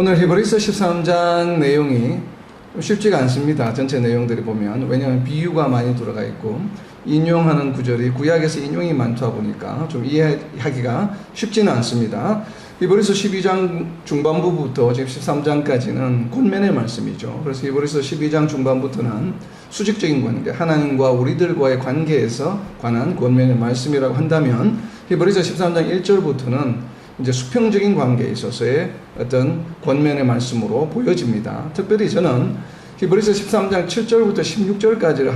오늘 히브리서 13장 내용이 쉽지가 않습니다. 전체 내용들이 보면. 왜냐하면 비유가 많이 들어가 있고 인용하는 구절이 구약에서 인용이 많다 보니까 좀 이해하기가 쉽지는 않습니다. 히브리서 12장 중반부부터 지금 13장까지는 권면의 말씀이죠. 그래서 히브리서 12장 중반부터는 수직적인 관계, 하나님과 우리들과의 관계에서 관한 권면의 말씀이라고 한다면 히브리서 13장 1절부터는 이제 수평적인 관계에 있어서의 어떤 권면의 말씀으로 보여집니다. 특별히 저는 히브리서 13장 7절부터 16절까지를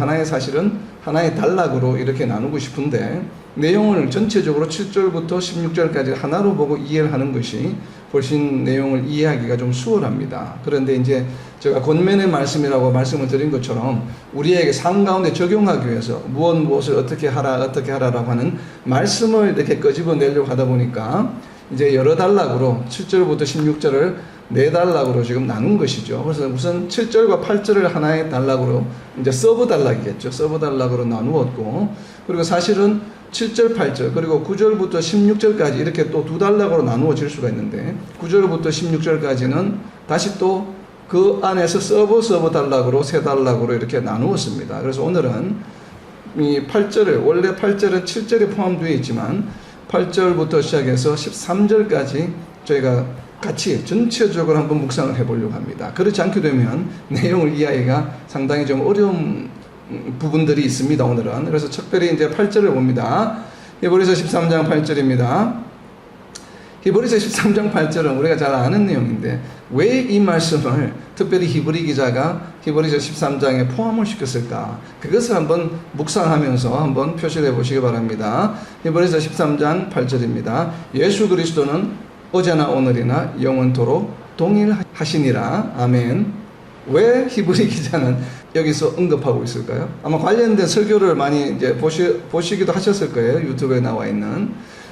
하나의 단락으로 이렇게 나누고 싶은데 내용을 전체적으로 7절부터 16절까지 하나로 보고 이해를 하는 것이 훨씬 내용을 이해하기가 좀 수월합니다. 그런데 이제 제가 권면의 말씀이라고 말씀을 드린 것처럼 우리에게 삶 가운데 적용하기 위해서 무엇을 어떻게 하라라고 하는 말씀을 이렇게 끄집어내려고 하다 보니까 이제 여러 단락으로 7절부터 16절을 네 단락으로 지금 나눈 것이죠. 그래서 우선 7절과 8절을 하나의 단락으로 이제 서브 단락이겠죠. 서브 단락으로 나누었고, 그리고 사실은 7절, 8절, 그리고 9절부터 16절까지 이렇게 또 두 단락으로 나누어질 수가 있는데 9절부터 16절까지는 다시 또 그 안에서 서브 단락으로 세 단락으로 이렇게 나누었습니다. 그래서 오늘은 이 8절을, 원래 8절은 7절에 포함되어 있지만 8절부터 시작해서 13절까지 저희가 같이 전체적으로 한번 묵상을 해보려고 합니다. 그렇지 않게 되면 내용을 이해하기가 상당히 좀 어려운 부분들이 있습니다, 오늘은. 그래서 특별히 이제 8절을 봅니다. 히브리서 13장 8절입니다. 히브리서 13장 8절은 우리가 잘 아는 내용인데 왜 이 말씀을 특별히 히브리 기자가 히브리서 13장에 포함을 시켰을까? 그것을 한번 묵상하면서 한번 표시를 해보시기 바랍니다. 히브리서 13장 8절입니다. 예수 그리스도는 어제나 오늘이나 영원토록 동일하시니라. 아멘. 왜 히브리 기자는 여기서 언급하고 있을까요? 아마 관련된 설교를 많이 이제 보시기도 하셨을 거예요. 유튜브에 나와 있는.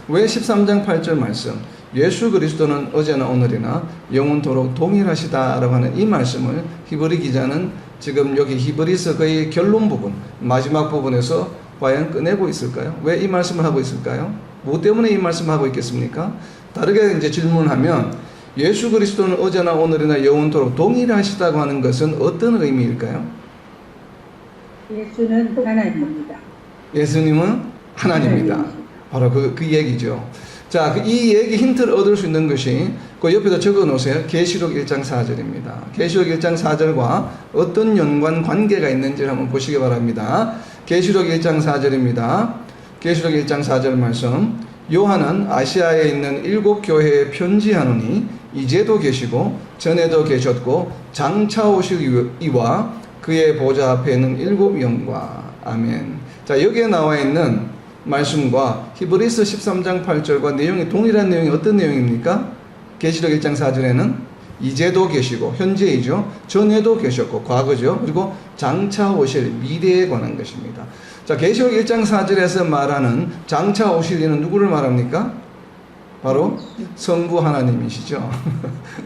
왜 13장 8절 말씀, 예수 그리스도는 어제나 오늘이나 영원토록 동일하시다라고 하는 이 말씀을 히브리 기자는 지금 여기 히브리서 거의 결론 부분, 마지막 부분에서 과연 꺼내고 있을까요? 왜 이 말씀을 하고 있을까요? 뭐 때문에 이 말씀을 하고 있겠습니까? 다르게 이제 질문을 하면 예수 그리스도는 어제나 오늘이나 영원토록 동일하시다고 하는 것은 어떤 의미일까요? 예수는 하나님입니다. 예수님은 하나님입니다. 바로 그 얘기죠. 자, 이 얘기 힌트를 얻을 수 있는 것이 그 옆에다 적어 놓으세요. 계시록 1장 4절입니다. 계시록 1장 4절과 어떤 연관 관계가 있는지를 한번 보시기 바랍니다. 계시록 1장 4절입니다. 계시록 1장 4절 말씀. 요한은 아시아에 있는 7 교회에 편지하노니 이제도 계시고 전에도 계셨고 장차 오실 이와 그의 보좌 앞에는 7 영과. 아멘. 자, 여기에 나와 있는 말씀과 히브리서 13장 8절과 내용이 동일한 내용이 어떤 내용입니까? 계시록 1장 4절에는 이제도 계시고 현재이죠. 전에도 계셨고 과거죠. 그리고 장차 오실 미래에 관한 것입니다. 자, 계시록 1장 4절에서 말하는 장차 오실 이는 누구를 말합니까? 바로 성부 하나님이시죠.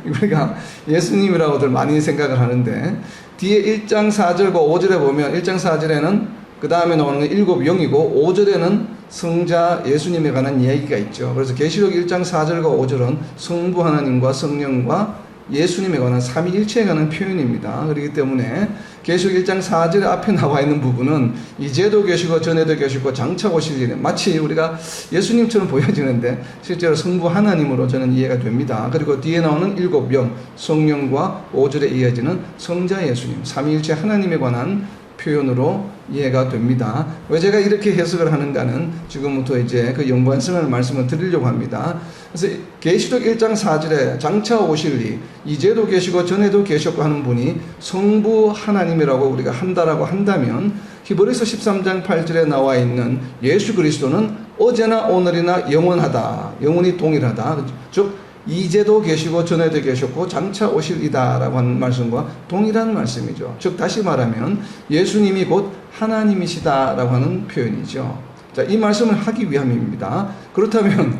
우리가 예수님이라고들 많이 생각을 하는데 뒤에 1장 4절과 5절에 보면 1장 4절에는 그 다음에 나오는 건 7 영이고 5절에는 성자 예수님에 관한 이야기가 있죠. 그래서 계시록 1장 4절과 5절은 성부 하나님과 성령과 예수님에 관한 삼위일체에 관한 표현입니다. 그렇기 때문에 계시록 1장 4절 앞에 나와 있는 부분은 이제도 계시고 전에도 계시고 장차 오실 일에 마치 우리가 예수님처럼 보여지는데 실제로 성부 하나님으로 저는 이해가 됩니다. 그리고 뒤에 나오는 7 영, 성령과 5절에 이어지는 성자 예수님, 삼위일체 하나님에 관한 표현으로 이해가 됩니다. 왜 제가 이렇게 해석을 하는가는 지금부터 이제 그 연관성을 말씀을 드리려고 합니다. 그래서 계시록 1장 4절에 장차 오실 이, 이제도 계시고 전에도 계셨고 하는 분이 성부 하나님이라고 우리가 한다라고 한다면 히브리서 13장 8절에 나와 있는 예수 그리스도는 어제나 오늘이나 영원하다, 영원히 동일하다. 즉 이제도 계시고 전에도 계셨고 장차 오실이다라고 하는 말씀과 동일한 말씀이죠. 즉 다시 말하면 예수님이 곧 하나님이시다라고 하는 표현이죠. 자, 이 말씀을 하기 위함입니다. 그렇다면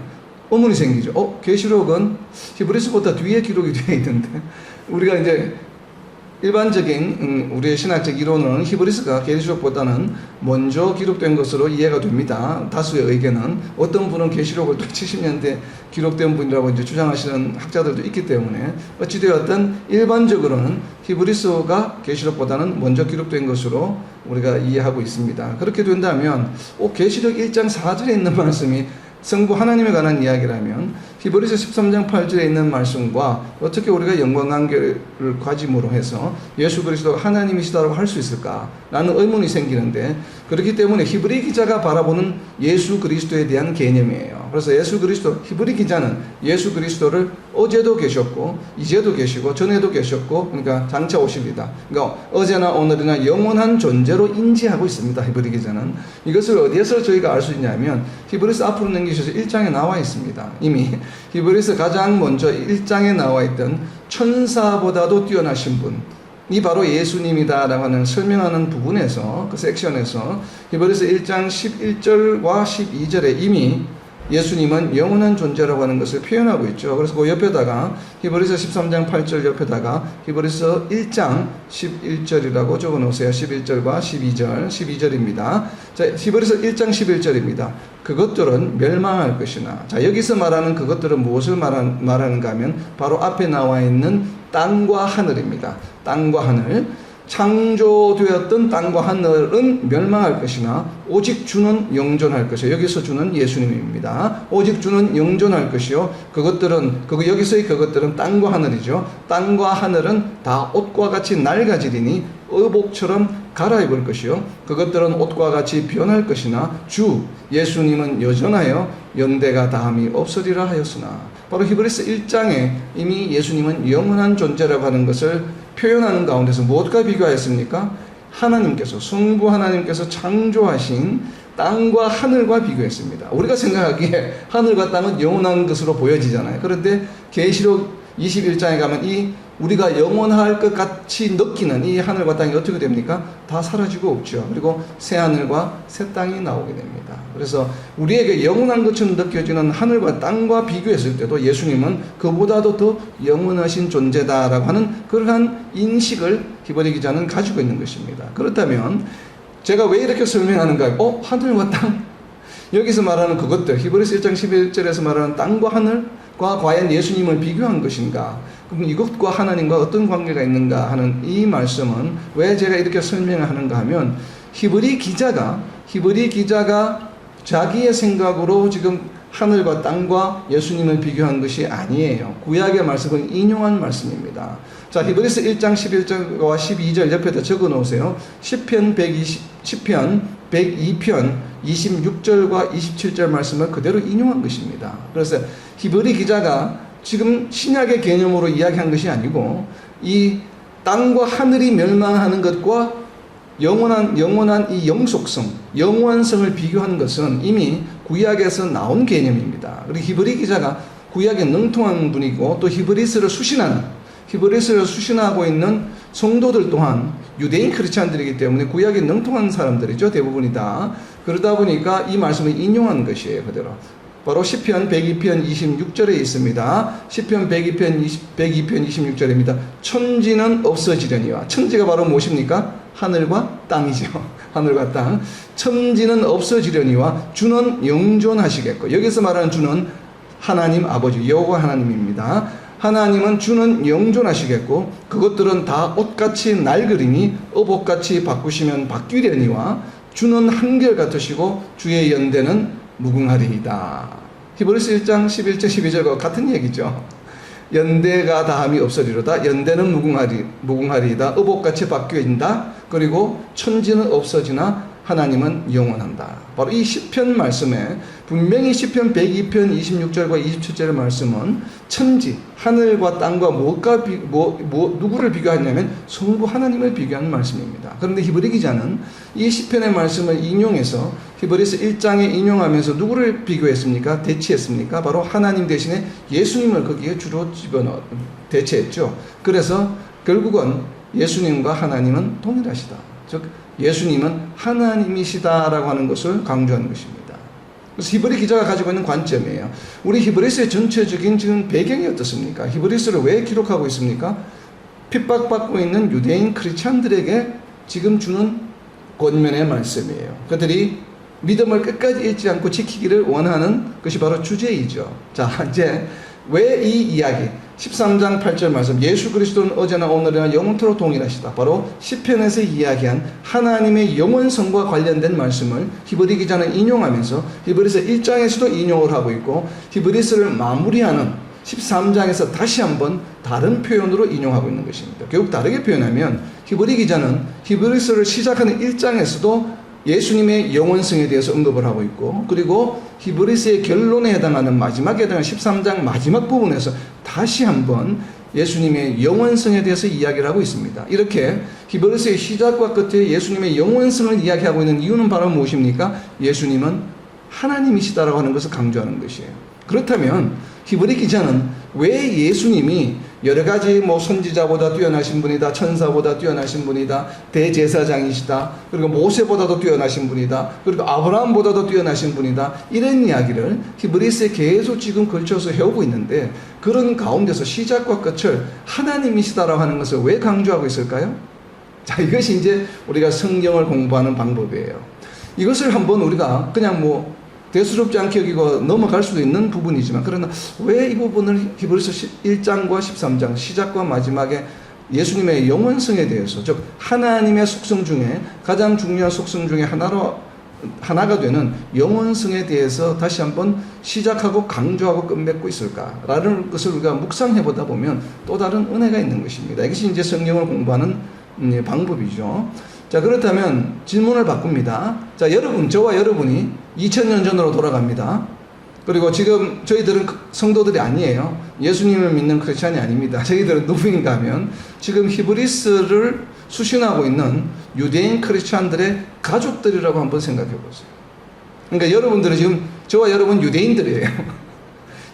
의문이 생기죠. 계시록은 히브리서보다 뒤에 기록이 되어 있는데 우리가 이제 일반적인 우리의 신학적 이론은 히브리서가 계시록보다는 먼저 기록된 것으로 이해가 됩니다. 다수의 의견은 어떤 분은 계시록을 또 70년대 기록된 분이라고 이제 주장하시는 학자들도 있기 때문에 어찌되었든 일반적으로는 히브리서가 계시록보다는 먼저 기록된 것으로 우리가 이해하고 있습니다. 그렇게 된다면 계시록 1장 4절에 있는 말씀이 성부 하나님에 관한 이야기라면 히브리서 13장 8절에 있는 말씀과 어떻게 우리가 연관관계를 가짐으로 해서 예수 그리스도가 하나님이시다고 할 수 있을까라는 의문이 생기는데, 그렇기 때문에 히브리 기자가 바라보는 예수 그리스도에 대한 개념이에요. 그래서 히브리 기자는 예수 그리스도를 어제도 계셨고 이제도 계시고 전에도 계셨고, 그러니까 장차 오십니다. 그러니까 어제나 오늘이나 영원한 존재로 인지하고 있습니다. 히브리 기자는 이것을 어디에서 저희가 알 수 있냐면 히브리서 앞으로 넘기셔서 1장에 나와 있습니다. 이미 히브리서 가장 먼저 1장에 나와 있던 천사보다도 뛰어나신 분이 바로 예수님이다라고 하는 설명하는 부분에서, 그 섹션에서 히브리서 1장 11절과 12절에 이미 예수님은 영원한 존재라고 하는 것을 표현하고 있죠. 그래서 그 옆에다가 히브리서 13장 8절 옆에다가 히브리서 1장 11절이라고 적어 놓으세요. 11절과 12절입니다. 자, 히브리서 1장 11절입니다. 그것들은 멸망할 것이나, 자, 여기서 말하는 그것들은 무엇을 말하는가 하면 바로 앞에 나와 있는 땅과 하늘입니다. 땅과 하늘. 창조되었던 땅과 하늘은 멸망할 것이나 오직 주는 영존할 것이요. 여기서 주는 예수님입니다. 오직 주는 영존할 것이요. 여기서의 그것들은 땅과 하늘이죠. 땅과 하늘은 다 옷과 같이 낡아지리니 의복처럼 갈아입을 것이요. 그것들은 옷과 같이 변할 것이나 주 예수님은 여전하여 연대가 다함이 없으리라 하였으나, 바로 히브리서 1장에 이미 예수님은 영원한 존재라고 하는 것을 표현하는 가운데서 무엇과 비교하였습니까? 성부 하나님께서 창조하신 땅과 하늘과 비교했습니다. 우리가 생각하기에 하늘과 땅은 영원한 것으로 보여지잖아요. 그런데 계시록 21장에 가면 우리가 영원할 것 같이 느끼는 이 하늘과 땅이 어떻게 됩니까? 다 사라지고 없죠. 그리고 새 하늘과 새 땅이 나오게 됩니다. 그래서 우리에게 영원한 것처럼 느껴지는 하늘과 땅과 비교했을 때도 예수님은 그보다도 더 영원하신 존재다라고 하는 그러한 인식을 히브리 기자는 가지고 있는 것입니다. 그렇다면 제가 왜 이렇게 설명하는가요? 하늘과 땅? 여기서 말하는 그것들, 히브리서 1장 11절에서 말하는 땅과 하늘과 과연 예수님을 비교한 것인가? 그럼 이것과 하나님과 어떤 관계가 있는가 하는 이 말씀은 왜 제가 이렇게 설명을 하는가 하면, 히브리 기자가 자기의 생각으로 지금 하늘과 땅과 예수님을 비교한 것이 아니에요. 구약의 말씀을 인용한 말씀입니다. 자, 히브리서 1장 11절과 12절 옆에다 적어 놓으세요. 시편 102편 26절과 27절 말씀을 그대로 인용한 것입니다. 그래서 히브리 기자가 지금 신약의 개념으로 이야기한 것이 아니고, 이 땅과 하늘이 멸망하는 것과 영원한 이 영속성, 영원성을 비교한 것은 이미 구약에서 나온 개념입니다. 그리고 히브리 기자가 구약에 능통한 분이고, 또 히브리서를 수신하고 있는 성도들 또한 유대인 크리스찬들이기 때문에 구약에 능통한 사람들이죠. 대부분이 다. 그러다 보니까 이 말씀을 인용한 것이에요. 그대로. 바로 시편 102편 26절에 있습니다. 시편 102편 26절입니다. 천지는 없어지려니와, 천지가 바로 무엇입니까? 하늘과 땅이죠. 하늘과 땅. 천지는 없어지려니와 주는 영존하시겠고, 여기서 말하는 주는 하나님 아버지 여호와 하나님입니다. 하나님은 주는 영존하시겠고 그것들은 다 옷같이 낡으리니 의복같이 바꾸시면 바뀌려니와 주는 한결같으시고 주의 연대는 무궁하리이다. 히브리서 1장 11절 12절과 같은 얘기죠. 연대가 다함이 없으리로다. 연대는 무궁하리이다. 의복같이 바뀐다. 그리고 천지는 없어지나 하나님은 영원한다. 바로 이 시편 말씀에 분명히 시편 102편 26절과 27절의 말씀은 천지, 하늘과 땅과 누구를 비교하냐면 성부 하나님을 비교하는 말씀입니다. 그런데 히브리 기자는 이 시편의 말씀을 인용해서 히브리서 1장에 인용하면서 누구를 비교했습니까? 대치했습니까? 바로 하나님 대신에 예수님을 거기에 주로 대체했죠. 그래서 결국은 예수님과 하나님은 동일하시다. 즉 예수님은 하나님이시다라고 하는 것을 강조하는 것입니다. 그래서 히브리 기자가 가지고 있는 관점이에요. 우리 히브리서의 전체적인 지금 배경이 어떻습니까? 히브리서를 왜 기록하고 있습니까? 핍박받고 있는 유대인 크리스찬들에게 지금 주는 권면의 말씀이에요. 그들이 믿음을 끝까지 잃지 않고 지키기를 원하는 것이 바로 주제이죠. 자, 이제 왜 이 이야기 13장 8절 말씀 예수 그리스도는 어제나 오늘이나 영원토록 동일하시다. 바로 시편에서 이야기한 하나님의 영원성과 관련된 말씀을 히브리 기자는 인용하면서 히브리서 1장에서도 인용을 하고 있고 히브리서를 마무리하는 13장에서 다시 한번 다른 표현으로 인용하고 있는 것입니다. 결국 다르게 표현하면 히브리 기자는 히브리서를 시작하는 1장에서도 예수님의 영원성에 대해서 언급을 하고 있고 그리고 히브리서의 결론에 해당하는 마지막에 해당하는 13장 마지막 부분에서 다시 한번 예수님의 영원성에 대해서 이야기를 하고 있습니다. 이렇게 히브리서의 시작과 끝에 예수님의 영원성을 이야기하고 있는 이유는 바로 무엇입니까? 예수님은 하나님이시다라고 하는 것을 강조하는 것이에요. 그렇다면 히브리 기자는 왜 예수님이 여러 가지 선지자보다 뛰어나신 분이다, 천사보다 뛰어나신 분이다, 대제사장이시다, 그리고 모세보다도 뛰어나신 분이다, 그리고 아브라함보다도 뛰어나신 분이다, 이런 이야기를 히브리서에 계속 지금 걸쳐서 해오고 있는데 그런 가운데서 시작과 끝을 하나님이시다라고 하는 것을 왜 강조하고 있을까요? 자, 이것이 이제 우리가 성경을 공부하는 방법이에요. 이것을 한번 우리가 그냥 대수롭지 않게 여기고 넘어갈 수도 있는 부분이지만 그러나 왜 이 부분을 히브리서 1장과 13장 시작과 마지막에 예수님의 영원성에 대해서 즉 하나님의 속성 중에 가장 중요한 속성 중에 하나가 되는 영원성에 대해서 다시 한번 시작하고 강조하고 끝맺고 있을까라는 것을 우리가 묵상해 보다 보면 또 다른 은혜가 있는 것입니다. 이것이 이제 성경을 공부하는 방법이죠. 자, 그렇다면 질문을 바꿉니다. 자, 저와 여러분이 2000년 전으로 돌아갑니다. 그리고 지금 저희들은 성도들이 아니에요. 예수님을 믿는 크리스찬이 아닙니다. 저희들은 누구인가 하면 지금 히브리서를 수신하고 있는 유대인 크리스찬들의 가족들이라고 한번 생각해 보세요. 그러니까 여러분들은 지금 저와 여러분 유대인들이에요.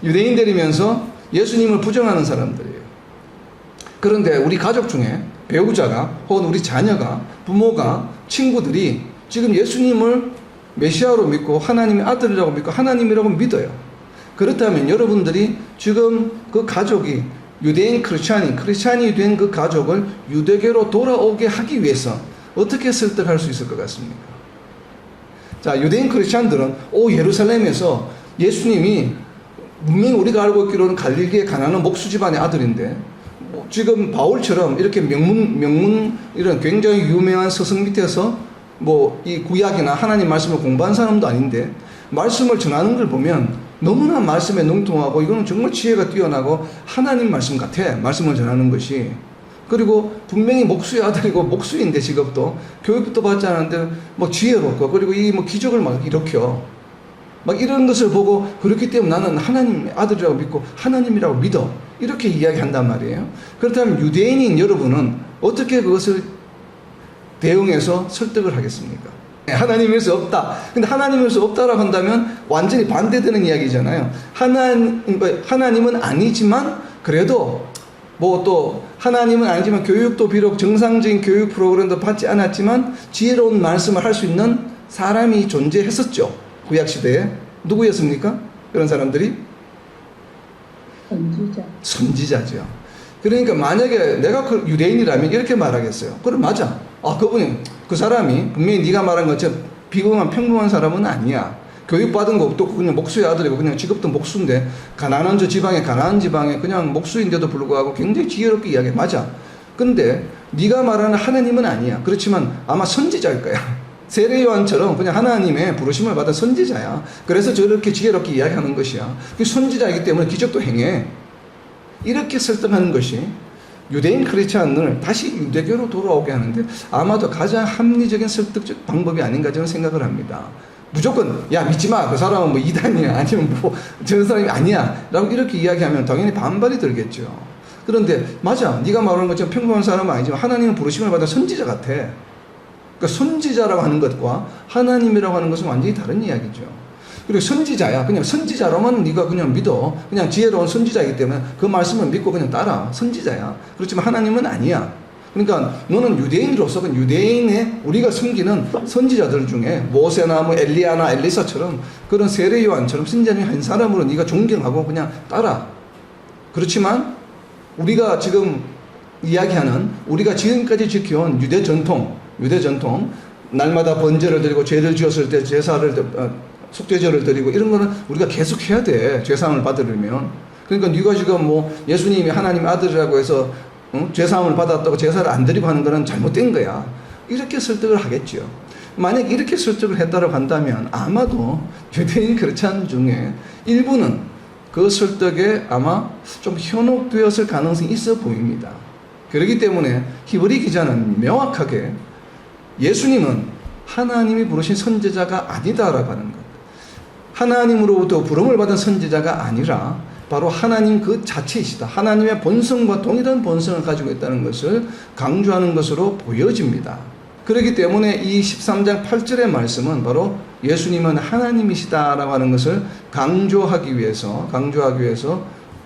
유대인들이면서 예수님을 부정하는 사람들이에요. 그런데 우리 가족 중에 배우자가 혹은 우리 자녀가 부모가 친구들이 지금 예수님을 메시아로 믿고 하나님의 아들이라고 믿고 하나님이라고 믿어요. 그렇다면 여러분들이 지금 그 가족이 유대인 크리스찬이 된 그 가족을 유대교로 돌아오게 하기 위해서 어떻게 설득할 수 있을 것 같습니까? 자, 유대인 크리스찬들은 예루살렘에서 예수님이 분명히 우리가 알고 있기로는 갈릴리의 가나안 목수 집안의 아들인데 지금 바울처럼 이렇게 명문 이런 굉장히 유명한 서성 밑에서 이 구약이나 하나님 말씀을 공부한 사람도 아닌데 말씀을 전하는 걸 보면 너무나 말씀에 능통하고 이거는 정말 지혜가 뛰어나고 하나님 말씀 같아. 말씀을 전하는 것이. 그리고 분명히 목수의 아들이고 목수인데 직업도 교육도 받지 않았는데 지혜롭고 그리고 이 기적을 막 일으켜. 이런 것을 보고 그렇기 때문에 나는 하나님의 아들이라고 믿고 하나님이라고 믿어. 이렇게 이야기한단 말이에요. 그렇다면 유대인인 여러분은 어떻게 그것을 대응해서 설득을 하겠습니까? 하나님일 수 없다. 근데 하나님일 수 없다라고 한다면 완전히 반대되는 이야기잖아요. 하나님은 아니지만 그래도 또 하나님은 아니지만 교육도 비록 정상적인 교육 프로그램도 받지 않았지만 지혜로운 말씀을 할 수 있는 사람이 존재했었죠. 구약시대에. 누구였습니까? 그런 사람들이? 선지자죠. 그러니까 만약에 내가 그 유대인이라면 이렇게 말하겠어요. 그럼 맞아. 그 사람이 분명히 네가 말한 것처럼 평범한 사람은 아니야. 교육받은 것도 그냥 목수의 아들이고 그냥 직업도 목수인데 가나안 지방에 그냥 목수인데도 불구하고 굉장히 지혜롭게 이야기해. 맞아. 근데 네가 말하는 하나님은 아니야. 그렇지만 아마 선지자일 거야. 세례 요한처럼 그냥 하나님의 부르심을 받은 선지자야. 그래서 저렇게 지혜롭게 이야기하는 것이야. 그 선지자이기 때문에 기적도 행해. 이렇게 설득하는 것이 유대인 크리스찬을 다시 유대교로 돌아오게 하는데 아마도 가장 합리적인 설득적 방법이 아닌가 저는 생각을 합니다. 무조건 믿지 마. 그 사람은 이단이야. 아니면 저런 사람이 아니야. 라고 이렇게 이야기하면 당연히 반발이 들겠죠. 그런데 맞아. 네가 말하는 것처럼 평범한 사람은 아니지만 하나님은 부르심을 받은 선지자 같아. 그러니까 선지자라고 하는 것과 하나님이라고 하는 것은 완전히 다른 이야기죠. 그리고 선지자야. 그냥 선지자로만 네가 그냥 믿어. 그냥 지혜로운 선지자이기 때문에 그 말씀을 믿고 그냥 따라. 선지자야. 그렇지만 하나님은 아니야. 그러니까 너는 유대인으로서 유대인의 우리가 섬기는 선지자들 중에 모세나 엘리야나 엘리사처럼 그런 세례 요한처럼 선지자의 한 사람으로 네가 존경하고 그냥 따라. 그렇지만 우리가 지금 이야기하는 우리가 지금까지 지켜온 유대 전통, 날마다 번제를 드리고 죄를 지었을 때 속죄제를 드리고 이런 거는 우리가 계속 해야 돼. 죄사함을 받으려면. 그러니까 네가 지금 뭐 예수님이 하나님 아들이라고 해서 죄사함을 받았다고 제사를 안 드리고 하는 거는 잘못된 거야. 이렇게 설득을 하겠죠. 만약 이렇게 설득을 했다고 한다면 아마도 유대인 크리스찬 중에 일부는 그 설득에 아마 좀 현혹되었을 가능성이 있어 보입니다. 그렇기 때문에 히브리 기자는 명확하게 예수님은 하나님이 부르신 선지자가 아니다라고 하는 것. 하나님으로부터 부름을 받은 선지자가 아니라 바로 하나님 그 자체이시다. 하나님의 본성과 동일한 본성을 가지고 있다는 것을 강조하는 것으로 보여집니다. 그렇기 때문에 이 13장 8절의 말씀은 바로 예수님은 하나님이시다라고 하는 것을 강조하기 위해서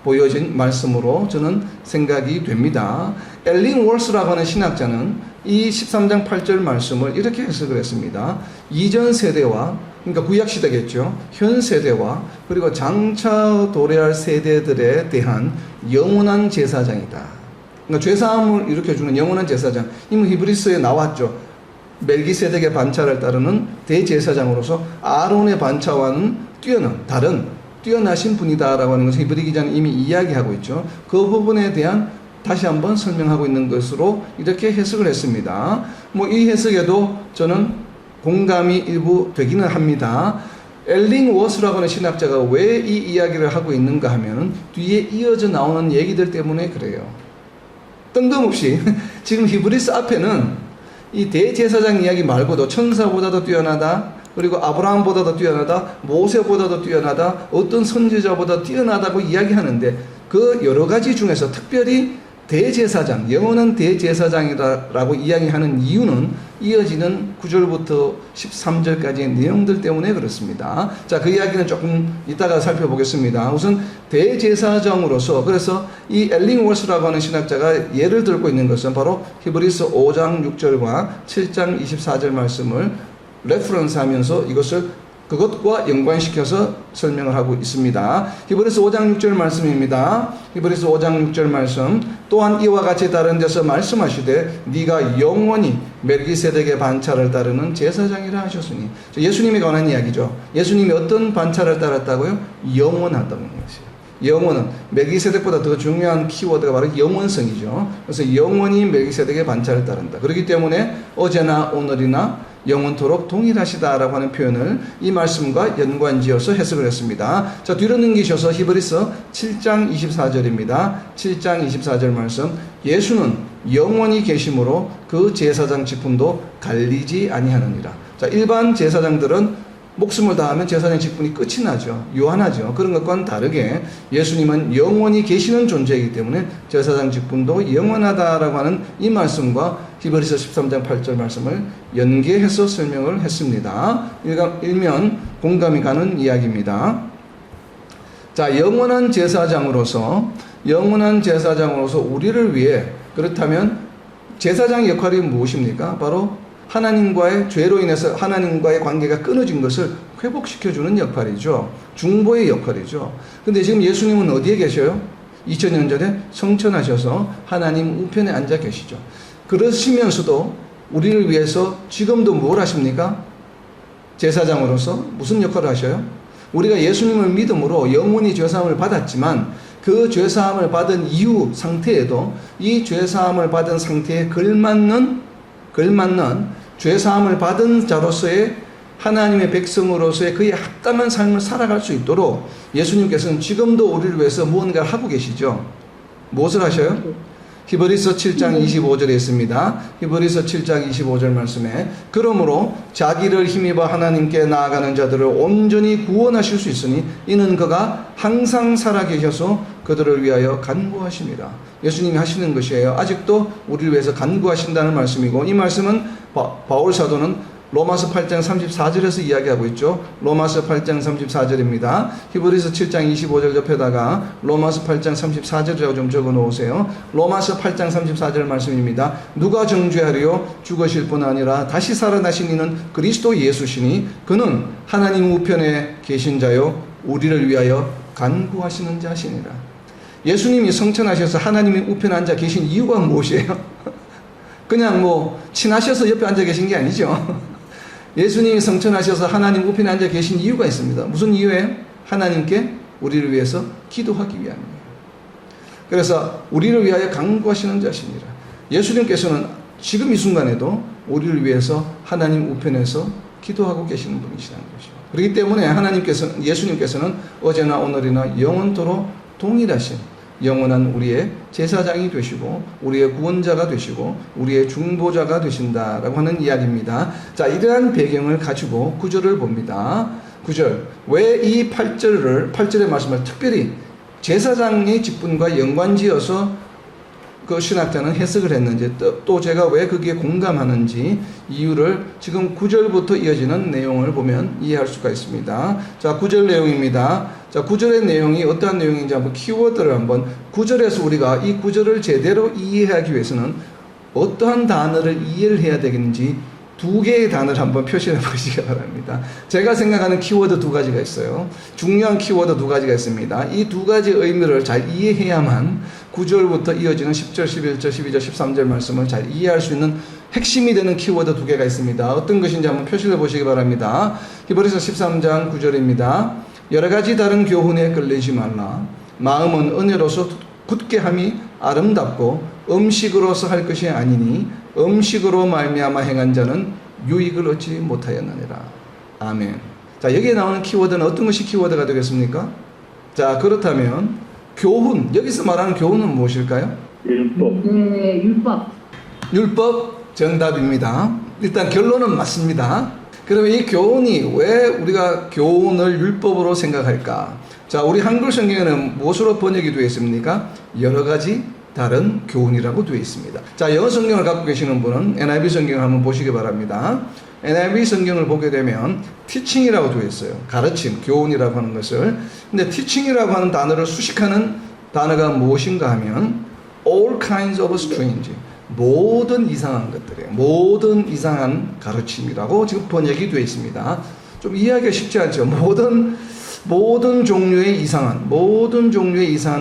보여진 말씀으로 저는 생각이 됩니다. 엘링 월스라고 하는 신학자는 이 13장 8절 말씀을 이렇게 해석을 했습니다. 이전 세대와, 그러니까 구약 시대겠죠. 현 세대와 그리고 장차 도래할 세대들에 대한 영원한 제사장이다. 그러니까 죄사함을 일으켜주는 영원한 제사장. 이미 히브리서에 나왔죠. 멜기세덱의 반차를 따르는 대제사장으로서 아론의 반차와는 뛰어나신 분이다라고 하는 것을 히브리 기자는 이미 이야기하고 있죠. 그 부분에 대한 다시 한번 설명하고 있는 것으로 이렇게 해석을 했습니다. 이 해석에도 저는 공감이 일부 되기는 합니다. 엘링 워스라고 하는 신학자가 왜 이 이야기를 하고 있는가 하면 뒤에 이어져 나오는 얘기들 때문에 그래요. 뜬금없이 지금 히브리서 앞에는 이 대제사장 이야기 말고도 천사보다도 뛰어나다, 그리고 아브라함보다도 뛰어나다, 모세보다도 뛰어나다, 어떤 선지자보다 뛰어나다고 이야기하는데 그 여러 가지 중에서 특별히 대제사장, 영원한 대제사장이라고 이야기하는 이유는 이어지는 9절부터 13절까지의 내용들 때문에 그렇습니다. 자, 그 이야기는 조금 이따가 살펴보겠습니다. 우선 대제사장으로서, 그래서 이 엘링 월스라고 하는 신학자가 예를 들고 있는 것은 바로 히브리서 5장 6절과 7장 24절 말씀을 레퍼런스 하면서 그것과 연관시켜서 설명을 하고 있습니다. 히브리서 5장 6절 말씀입니다. 히브리서 5장 6절 말씀. 또한 이와 같이 다른 데서 말씀하시되 네가 영원히 멜기세덱의 반차를 따르는 제사장이라 하셨으니. 예수님에 관한 이야기죠. 예수님이 어떤 반차를 따랐다고요? 영원하다는 것이에요. 영원은 멜기세덱보다 더 중요한 키워드가 바로 영원성이죠. 그래서 영원히 멜기세덱의 반차를 따른다. 그렇기 때문에 어제나 오늘이나 영원토록 동일하시다라고 하는 표현을 이 말씀과 연관지어서 해석을 했습니다. 자, 뒤로 넘기셔서 히브리서 7장 24절입니다. 7장 24절 말씀. 예수는 영원히 계심으로 그 제사장 직분도 갈리지 아니하느니라. 자, 일반 제사장들은 목숨을 다하면 제사장 직분이 끝이 나죠. 요한하죠. 그런 것과는 다르게 예수님은 영원히 계시는 존재이기 때문에 제사장 직분도 영원하다라고 하는 이 말씀과 히브리서 13장 8절 말씀을 연계해서 설명을 했습니다. 일면 공감이 가는 이야기입니다. 자, 영원한 제사장으로서 우리를 위해, 그렇다면 제사장의 역할이 무엇입니까? 바로 하나님과의 죄로 인해서 하나님과의 관계가 끊어진 것을 회복시켜주는 역할이죠. 중보의 역할이죠. 근데 지금 예수님은 어디에 계셔요? 2000년 전에 성천하셔서 하나님 우편에 앉아 계시죠. 그러시면서도 우리를 위해서 지금도 뭘 하십니까? 제사장으로서 무슨 역할을 하셔요? 우리가 예수님을 믿음으로 영원히 죄사함을 받았지만 그 죄사함을 받은 이후 상태에도 이 죄사함을 받은 상태에 걸맞는 죄사함을 받은 자로서의 하나님의 백성으로서의 그의 합당한 삶을 살아갈 수 있도록 예수님께서는 지금도 우리를 위해서 무언가를 하고 계시죠. 무엇을 하셔요? 히브리서 7장 25절에 있습니다. 히브리서 7장 25절 말씀에 그러므로 자기를 힘입어 하나님께 나아가는 자들을 온전히 구원하실 수 있으니 이는 그가 항상 살아계셔서 그들을 위하여 간구하심이라. 예수님이 하시는 것이에요. 아직도 우리를 위해서 간구하신다는 말씀이고, 이 말씀은 바울 사도는 로마서 8장 34절에서 이야기하고 있죠. 로마서 8장 34절입니다. 히브리서 7장 25절 옆에다가 로마서 8장 34절이라고 좀 적어 놓으세요. 로마서 8장 34절 말씀입니다. 누가 정죄하리요? 죽으실 뿐 아니라 다시 살아나신 이는 그리스도 예수시니 그는 하나님 우편에 계신 자요 우리를 위하여 간구하시는 자시니라. 예수님이 성천하셔서 하나님이 우편에 앉아 계신 이유가 무엇이에요? 그냥 뭐 친하셔서 옆에 앉아 계신 게 아니죠. 예수님이 성천하셔서 하나님 우편에 앉아 계신 이유가 있습니다. 무슨 이유예요? 하나님께 우리를 위해서 기도하기 위함이에요. 그래서 우리를 위하여 간구하시는 자시니라. 예수님께서는 지금 이 순간에도 우리를 위해서 하나님 우편에서 기도하고 계시는 분이시라는 것이죠. 그렇기 때문에 예수님께서는 어제나 오늘이나 영원토록 동일하신 영원한 우리의 제사장이 되시고 우리의 구원자가 되시고 우리의 중보자가 되신다라고 하는 이야기입니다. 자, 이러한 배경을 가지고 9절을 봅니다. 9절. 왜 이 8절의 말씀을 특별히 제사장의 직분과 연관지어서 그 신학자는 해석을 했는지 또 제가 왜 거기에 공감하는지 이유를 지금 9절부터 이어지는 내용을 보면 이해할 수가 있습니다. 자, 9절 내용입니다. 자, 9절의 내용이 어떠한 내용인지 한번 키워드를 한번 9절에서 우리가 이 9절을 제대로 이해하기 위해서는 어떠한 단어를 이해를 해야 되겠는지 두 개의 단어를 한번 표시해 보시기 바랍니다. 제가 생각하는 키워드 두 가지가 있어요. 중요한 키워드 두 가지가 있습니다. 이 두 가지 의미를 잘 이해해야만 9절부터 이어지는 10절, 11절, 12절, 13절 말씀을 잘 이해할 수 있는 핵심이 되는 키워드 두 개가 있습니다. 어떤 것인지 한번 표시해 보시기 바랍니다. 히브리서 13장 9절입니다. 여러 가지 다른 교훈에 끌리지 말라. 마음은 은혜로서 굳게 함이 아름답고 음식으로서 할 것이 아니니 음식으로 말미암아 행한 자는 유익을 얻지 못하였느니라. 아멘. 자, 여기에 나오는 키워드는 어떤 것이 키워드가 되겠습니까? 자, 그렇다면 교훈, 여기서 말하는 교훈은 무엇일까요? 율법. 네, 율법. 율법 정답입니다. 일단 결론은 맞습니다. 그러면 이 교훈이 왜 우리가 교훈을 율법으로 생각할까? 자, 우리 한글 성경에는 무엇으로 번역이 되어 있습니까? 여러 가지 다른 교훈이라고 되어 있습니다. 자, 영어 성경을 갖고 계시는 분은 NIV 성경을 한번 보시기 바랍니다. NIV 성경을 보게 되면 teaching이라고 되어 있어요. 가르침, 교훈이라고 하는 것을. 근데 teaching이라고 하는 단어를 수식하는 단어가 무엇인가 하면 all kinds of strange, 모든 이상한 것들이에요. 모든 이상한 가르침이라고 지금 번역이 되어 있습니다. 좀 이해하기가 쉽지 않죠. 모든 종류의 이상한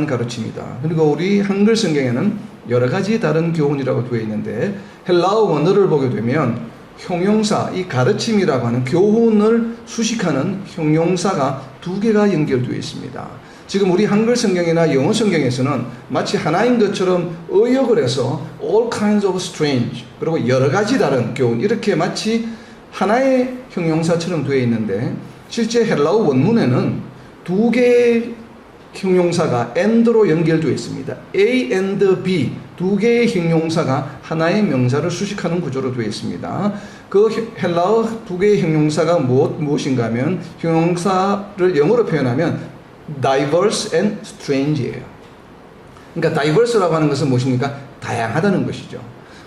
가르침이다. 그리고 우리 한글 성경에는 여러 가지 다른 교훈이라고 되어 있는데 헬라어 원어를 보게 되면 형용사, 이 가르침이라고 하는 교훈을 수식하는 형용사가 두 개가 연결되어 있습니다. 지금 우리 한글 성경이나 영어 성경에서는 마치 하나인 것처럼 의역을 해서 all kinds of strange, 그리고 여러 가지 다른 교훈, 이렇게 마치 하나의 형용사처럼 되어 있는데 실제 헬라어 원문에는 두 개의 형용사가 and로 연결되어 있습니다. A and B, 두 개의 형용사가 하나의 명사를 수식하는 구조로 되어 있습니다. 그 헬라어 두 개의 형용사가 무엇인가 하면 형용사를 영어로 표현하면 diverse and strange예요. 그러니까 diverse라고 하는 것은 무엇입니까? 다양하다는 것이죠.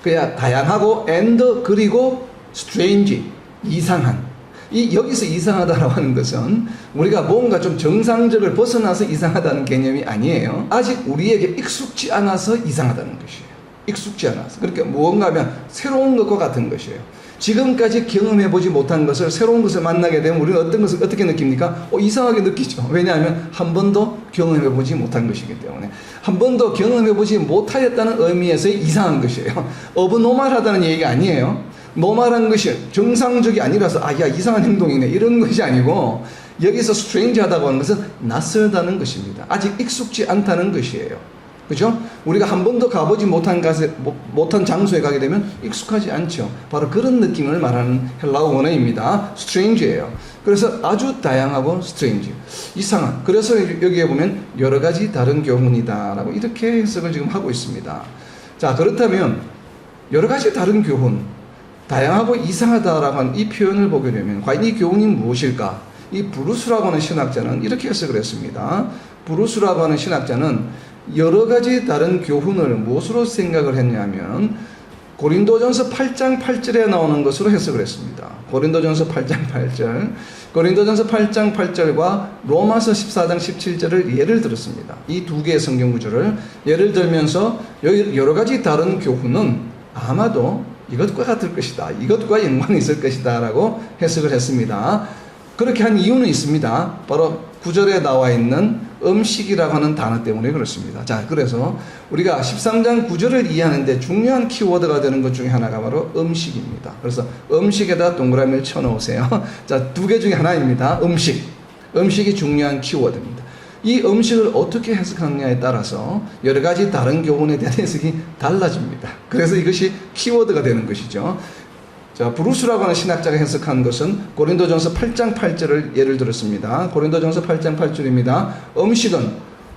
그냥 다양하고 and 그리고 strange, 이상한. 여기서 이상하다라고 하는 것은 우리가 뭔가 좀 정상적을 벗어나서 이상하다는 개념이 아니에요. 아직 우리에게 익숙지 않아서 이상하다는 것이에요. 익숙지 않아서. 그러니까 무언가 하면 새로운 것과 같은 것이에요. 지금까지 경험해보지 못한 것을, 새로운 것을 만나게 되면 우리는 어떤 것을 어떻게 느낍니까? 이상하게 느끼죠. 왜냐하면 한 번도 경험해보지 못한 것이기 때문에. 한 번도 경험해보지 못하였다는 의미에서의 이상한 것이에요. 어브노멀하다는 얘기가 아니에요. 노멀한 것이 정상적이 아니라서 야 이상한 행동이네 이런 것이 아니고 여기서 스트레인지하다고 하는 것은 낯설다는 것입니다. 아직 익숙지 않다는 것이에요. 그죠? 우리가 한 번도 가보지 못한 장소에 가게 되면 익숙하지 않죠. 바로 그런 느낌을 말하는 헬라어 원어입니다. 스트레인지예요. 그래서 아주 다양하고 스트레인지, 이상한. 그래서 여기에 보면 여러 가지 다른 교훈이다라고 이렇게 해석을 지금 하고 있습니다. 자, 그렇다면 여러 가지 다른 교훈, 다양하고 이상하다라고 하는 이 표현을 보게 되면 과연 이 교훈이 무엇일까? 이 브루스라고 하는 신학자는 이렇게 해석을 했습니다. 브루스라고 하는 신학자는 여러 가지 다른 교훈을 무엇으로 생각을 했냐면 고린도전서 8장 8절에 나오는 것으로 해석을 했습니다. 고린도전서 8장 8절, 고린도전서 8장 8절과 로마서 14장 17절을 예를 들었습니다. 이 두 개의 성경 구절을 예를 들면서 여러 가지 다른 교훈은 아마도 이것과 같을 것이다, 이것과 연관이 있을 것이다 라고 해석을 했습니다. 그렇게 한 이유는 있습니다. 바로 구절에 나와 있는 음식이라고 하는 단어 때문에 그렇습니다. 자, 그래서 우리가 13장 9절을 이해하는데 중요한 키워드가 되는 것 중에 하나가 바로 음식입니다. 그래서 음식에다 동그라미를 쳐놓으세요. 자, 두 개 중에 하나입니다. 음식. 음식이 중요한 키워드입니다. 이 음식을 어떻게 해석하느냐에 따라서 여러 가지 다른 교훈에 대한 해석이 달라집니다. 그래서 이것이 키워드가 되는 것이죠. 자, 브루스라고 하는 신학자가 해석한 것은 고린도전서 8장 8절을 예를 들었습니다. 고린도전서 8장 8절입니다. 음식은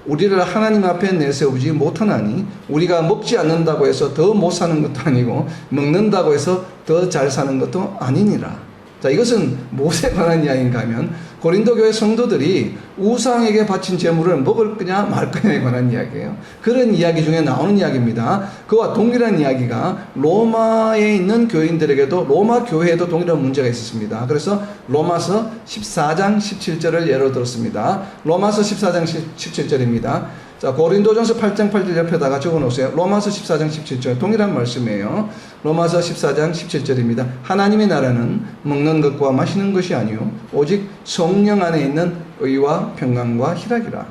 우리를 하나님 앞에 내세우지 못하나니 우리가 먹지 않는다고 해서 더 못 사는 것도 아니고 먹는다고 해서 더 잘 사는 것도 아니니라. 자, 이것은 무엇에 관한 이야기인가 하면 고린도 교회 성도들이 우상에게 바친 제물을 먹을 거냐 말 거냐에 관한 이야기예요. 그런 이야기 중에 나오는 이야기입니다. 그와 동일한 이야기가 로마에 있는 교인들에게도 로마 교회에도 동일한 문제가 있었습니다. 그래서 로마서 14장 17절을 예로 들었습니다. 로마서 14장 17절입니다. 자, 고린도전서 8장 8절 옆에다가 적어놓으세요. 로마서 14장 17절 동일한 말씀이에요. 로마서 14장 17절입니다. 하나님의 나라는 먹는 것과 마시는 것이 아니요 오직 성령 안에 있는 의와 평강과 희락이라.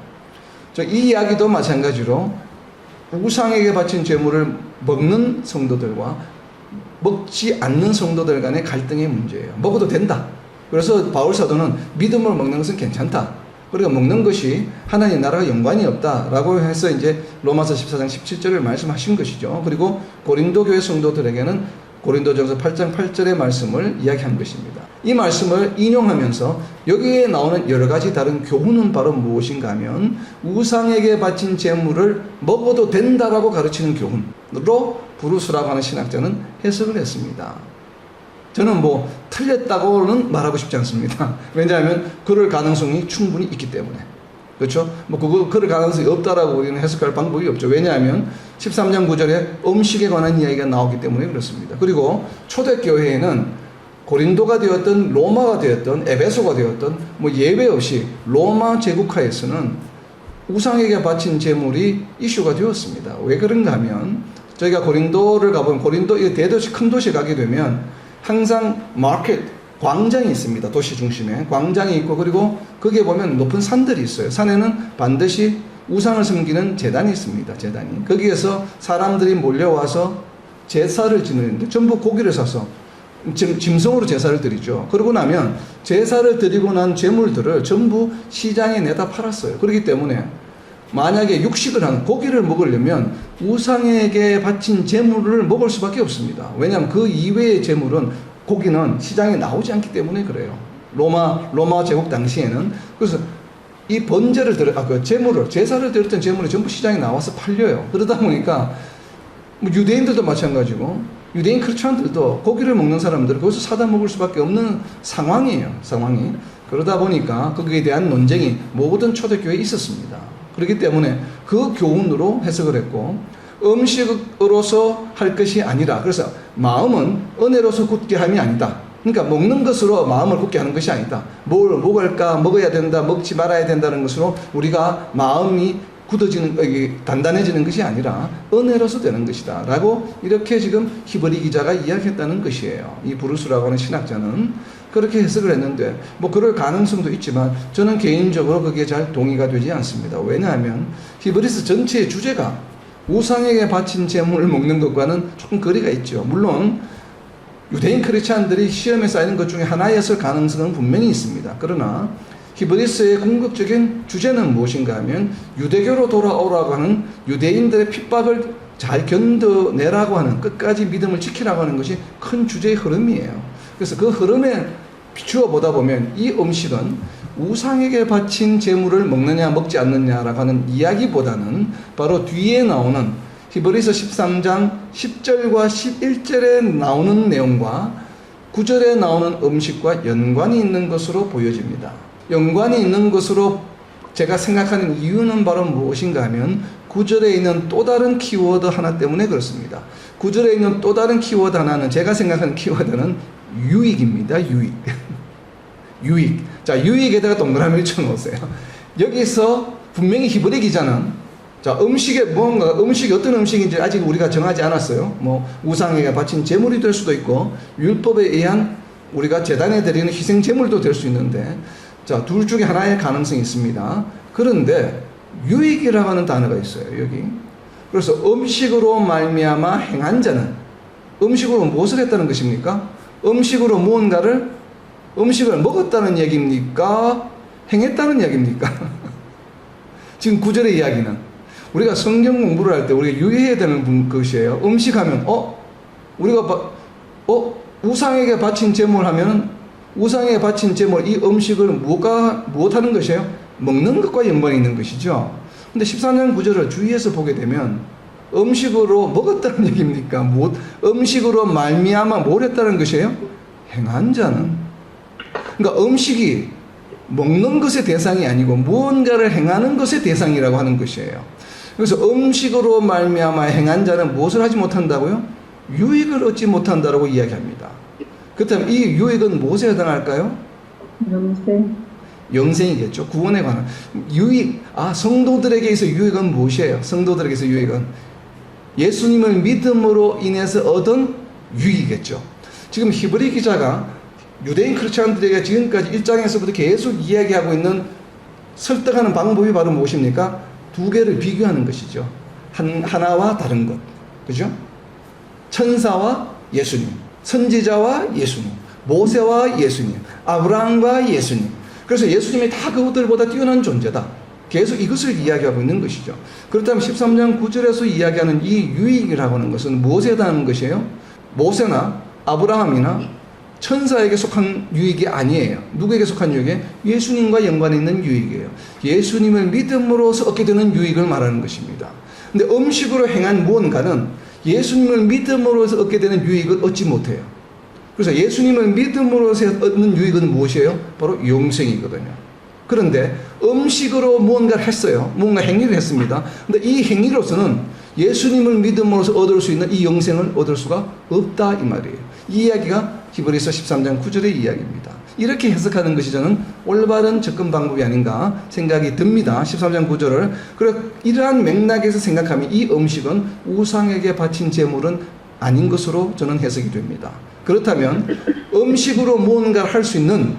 이 이야기도 마찬가지로 우상에게 바친 제물을 먹는 성도들과 먹지 않는 성도들 간의 갈등의 문제예요. 먹어도 된다. 그래서 바울 사도는 믿음을 먹는 것은 괜찮다. 그리고 먹는 것이 하나님 나라와 연관이 없다라고 해서 이제 로마서 14장 17절을 말씀하신 것이죠. 그리고 고린도 교회 성도들에게는 고린도전서 8장 8절의 말씀을 이야기한 것입니다. 이 말씀을 인용하면서 여기에 나오는 여러 가지 다른 교훈은 바로 무엇인가 하면 우상에게 바친 제물을 먹어도 된다라고 가르치는 교훈으로 브루스라고 하는 신학자는 해석을 했습니다. 저는 뭐 틀렸다고는 말하고 싶지 않습니다. 왜냐하면 그럴 가능성이 충분히 있기 때문에. 그렇죠? 뭐 그럴 가능성이 없다라고 우리는 해석할 방법이 없죠. 왜냐하면 13장 9절에 음식에 관한 이야기가 나오기 때문에 그렇습니다. 그리고 초대교회에는 고린도가 되었던 로마가 되었던 에베소가 되었던 뭐 예외 없이 로마 제국하에서는 우상에게 바친 제물이 이슈가 되었습니다. 왜 그런가 하면 저희가 고린도를 가보면 고린도 이 대도시 큰 도시에 가게 되면 항상 마켓, 광장이 있습니다. 도시 중심에 광장이 있고 그리고 거기에 보면 높은 산들이 있어요. 산에는 반드시 우상을 섬기는 제단이 있습니다. 제단이. 거기에서 사람들이 몰려와서 제사를 지내는데 전부 고기를 사서 짐승으로 제사를 드리죠. 그러고 나면 제사를 드리고 난 제물들을 전부 시장에 내다 팔았어요. 그렇기 때문에 만약에 육식을 한 고기를 먹으려면 우상에게 바친 제물을 먹을 수밖에 없습니다. 왜냐하면 그 이외의 제물은 고기는 시장에 나오지 않기 때문에 그래요. 로마 제국 당시에는. 그래서 이 번제를 제사를 드렸던 제물이 전부 시장에 나와서 팔려요. 그러다 보니까 뭐 유대인들도 마찬가지고 유대인 크리스천들도 고기를 먹는 사람들은 거기서 사다 먹을 수밖에 없는 상황이에요. 상황이. 그러다 보니까 거기에 대한 논쟁이 모든 초대교회에 있었습니다. 그렇기 때문에 그 교훈으로 해석을 했고 음식으로서 할 것이 아니라 그래서 마음은 은혜로서 굳게 함이 아니다. 그러니까 먹는 것으로 마음을 굳게 하는 것이 아니다. 뭘 먹을까 먹어야 된다 먹지 말아야 된다는 것으로 우리가 마음이 단단해지는 것이 아니라 은혜로서 되는 것이다 라고 이렇게 지금 히브리 기자가 이야기했다는 것이에요. 이 브루스라고 하는 신학자는 그렇게 해석을 했는데 뭐 그럴 가능성도 있지만 저는 개인적으로 그게 잘 동의가 되지 않습니다. 왜냐하면 히브리서 전체의 주제가 우상에게 바친 제물을 먹는 것과는 조금 거리가 있죠. 물론 유대인 크리스찬들이 시험에 쌓이는 것 중에 하나였을 가능성은 분명히 있습니다. 그러나 히브리서의 궁극적인 주제는 무엇인가 하면 유대교로 돌아오라고 하는 유대인들의 핍박을 잘 견뎌내라고 하는 끝까지 믿음을 지키라고 하는 것이 큰 주제의 흐름이에요. 그래서 그 흐름에 비추어 보다 보면 이 음식은 우상에게 바친 제물을 먹느냐 먹지 않느냐라고 하는 이야기보다는 바로 뒤에 나오는 히브리서 13장 10절과 11절에 나오는 내용과 9절에 나오는 음식과 연관이 있는 것으로 보여집니다. 연관이 있는 것으로 제가 생각하는 이유는 바로 무엇인가 하면 9절에 있는 또 다른 키워드 하나 때문에 그렇습니다. 9절에 있는 또 다른 키워드 하나는 제가 생각하는 키워드는 유익입니다. 유익. 유익. 자, 유익에다가 동그라미를 쳐놓으세요. 여기서 분명히 히브리 기자는 자, 음식이 어떤 음식인지 아직 우리가 정하지 않았어요. 뭐, 우상에게 바친 제물이 될 수도 있고, 율법에 의한 우리가 제단에 드리는 희생 제물도 될 수 있는데, 자, 둘 중에 하나의 가능성이 있습니다. 그런데 유익이라고 하는 단어가 있어요. 여기. 그래서 음식으로 말미암아 행한 자는, 음식으로 무엇을 했다는 것입니까? 음식으로 음식을 먹었다는 얘기입니까? 행했다는 얘기입니까? 지금 구절의 이야기는 우리가 성경 공부를 할 때 우리가 유의해야 되는 것이에요. 음식하면 우리가 우상에게 바친 제물 하면은 우상에게 바친 제물, 이 음식을 무엇하는 것이에요? 먹는 것과 연관이 있는 것이죠. 근데 14년 9절을 주의해서 보게 되면 음식으로 먹었다는 얘기입니까? 음식으로 말미암아 뭘 했다는 것이에요? 행한 자는. 그러니까 음식이 먹는 것의 대상이 아니고 무언가를 행하는 것의 대상이라고 하는 것이에요. 그래서 음식으로 말미암아 행한 자는 무엇을 하지 못한다고요? 유익을 얻지 못한다라고 이야기합니다. 그렇다면 이 유익은 무엇에 해당할까요? 영생이겠죠. 구원에 관한 유익. 성도들에게 있어 유익은 무엇이에요? 성도들에게서 유익은 예수님을 믿음으로 인해서 얻은 유익이겠죠. 지금 히브리 기자가 유대인 크리스천들에게 지금까지 1장에서부터 계속 이야기하고 있는 설득하는 방법이 바로 무엇입니까? 두 개를 비교하는 것이죠. 하나와 다른 것. 그죠? 천사와 예수님, 선지자와 예수님, 모세와 예수님, 아브라함과 예수님. 그래서 예수님이 다 그것들보다 뛰어난 존재다. 계속 이것을 이야기하고 있는 것이죠. 그렇다면 13장 9절에서 이야기하는 이 유익이라고 하는 것은 무엇에 해당하는 것이에요? 모세나 아브라함이나 천사에게 속한 유익이 아니에요. 누구에게 속한 유익이에요? 예수님과 연관이 있는 유익이에요. 예수님을 믿음으로써 얻게 되는 유익을 말하는 것입니다. 근데 음식으로 행한 무언가는 예수님을 믿음으로써 얻게 되는 유익을 얻지 못해요. 그래서 예수님을 믿음으로써 얻는 유익은 무엇이에요? 바로 영생이거든요. 그런데 음식으로 무언가를 했어요. 뭔가 행위를 했습니다. 근데 이 행위로서는 예수님을 믿음으로써 얻을 수 있는 이 영생을 얻을 수가 없다 이 말이에요. 이 이야기가 히브리서 13장 9절의 이야기입니다. 이렇게 해석하는 것이 저는 올바른 접근 방법이 아닌가 생각이 듭니다. 13장 9절을. 그래 이러한 맥락에서 생각하면 이 음식은 우상에게 바친 제물은 아닌 것으로 저는 해석이 됩니다. 그렇다면 음식으로 무언가를 할 수 있는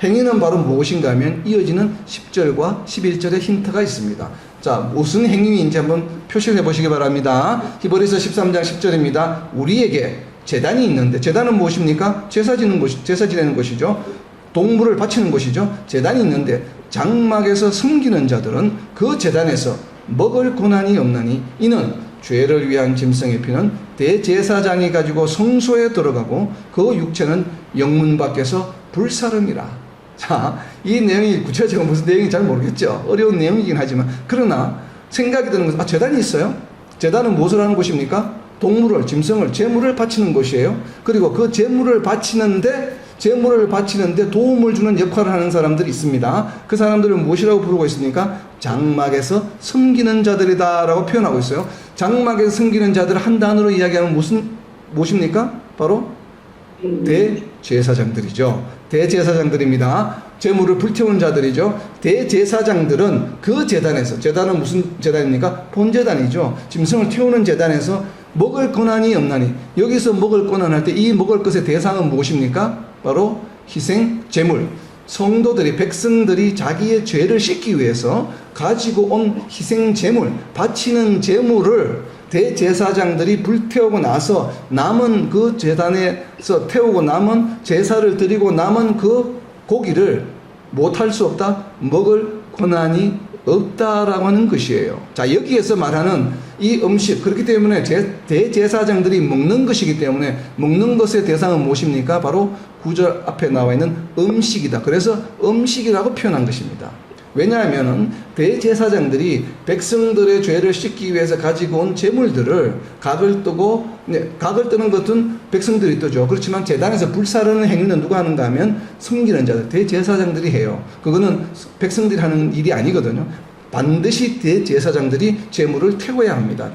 행위는 바로 무엇인가 하면 이어지는 10절과 11절의 힌트가 있습니다. 자, 무슨 행위인지 한번 표시를 해보시기 바랍니다. 히브리서 13장 10절입니다. 우리에게 제단이 있는데, 제단은 무엇입니까? 제사 지내는 것이죠. 동물을 바치는 것이죠. 제단이 있는데 장막에서 섬기는 자들은 그 제단에서 먹을 고난이 없나니 이는 죄를 위한 짐승의 피는 대제사장이 가지고 성소에 들어가고 그 육체는 영문 밖에서 불사름이라. 자, 이 내용이 구체적으로 무슨 내용인지 잘 모르겠죠. 어려운 내용이긴 하지만 그러나 생각이 드는 것은 제단이 있어요. 제단은 무엇을 하는 곳입니까? 동물을, 짐승을, 제물을 바치는 곳이에요. 그리고 그 제물을 바치는데 도움을 주는 역할을 하는 사람들이 있습니다. 그 사람들을 무엇이라고 부르고 있습니까? 장막에서 섬기는 자들이다 라고 표현하고 있어요. 장막에서 섬기는 자들을 한 단어로 이야기하면 무엇입니까? 바로 대제사장들이죠. 대제사장들입니다. 제물을 불태우는 자들이죠. 대제사장들은 그 제단에서, 제단은 무슨 제단입니까? 본제단이죠. 짐승을 태우는 제단에서 먹을 고난이 없나니, 여기서 먹을 고난 할 때 이 먹을 것의 대상은 무엇입니까? 바로 희생 제물. 성도들이, 백성들이 자기의 죄를 씻기 위해서 가지고 온 희생 제물, 바치는 제물을 대제사장들이 불태우고 나서 남은 그 제단에서 태우고 남은 제사를 드리고 남은 그 고기를 못할 수 없다, 먹을 고난이 없다라고 하는 것이에요. 자, 여기에서 말하는 이 음식, 그렇기 때문에 대제사장들이 먹는 것이기 때문에 먹는 것의 대상은 무엇입니까? 바로 9절 앞에 나와 있는 음식이다. 그래서 음식이라고 표현한 것입니다. 왜냐하면 대제사장들이 백성들의 죄를 씻기 위해서 가지고 온 제물들을 각을 뜨고, 각을 뜨는 것은 백성들이 뜨죠. 그렇지만 제단에서 불사르는 행위는 누가 하는가 하면 섬기는 자들, 대제사장들이 해요. 그거는 백성들이 하는 일이 아니거든요. 반드시 대제사장들이 제물을 태워야 합니다.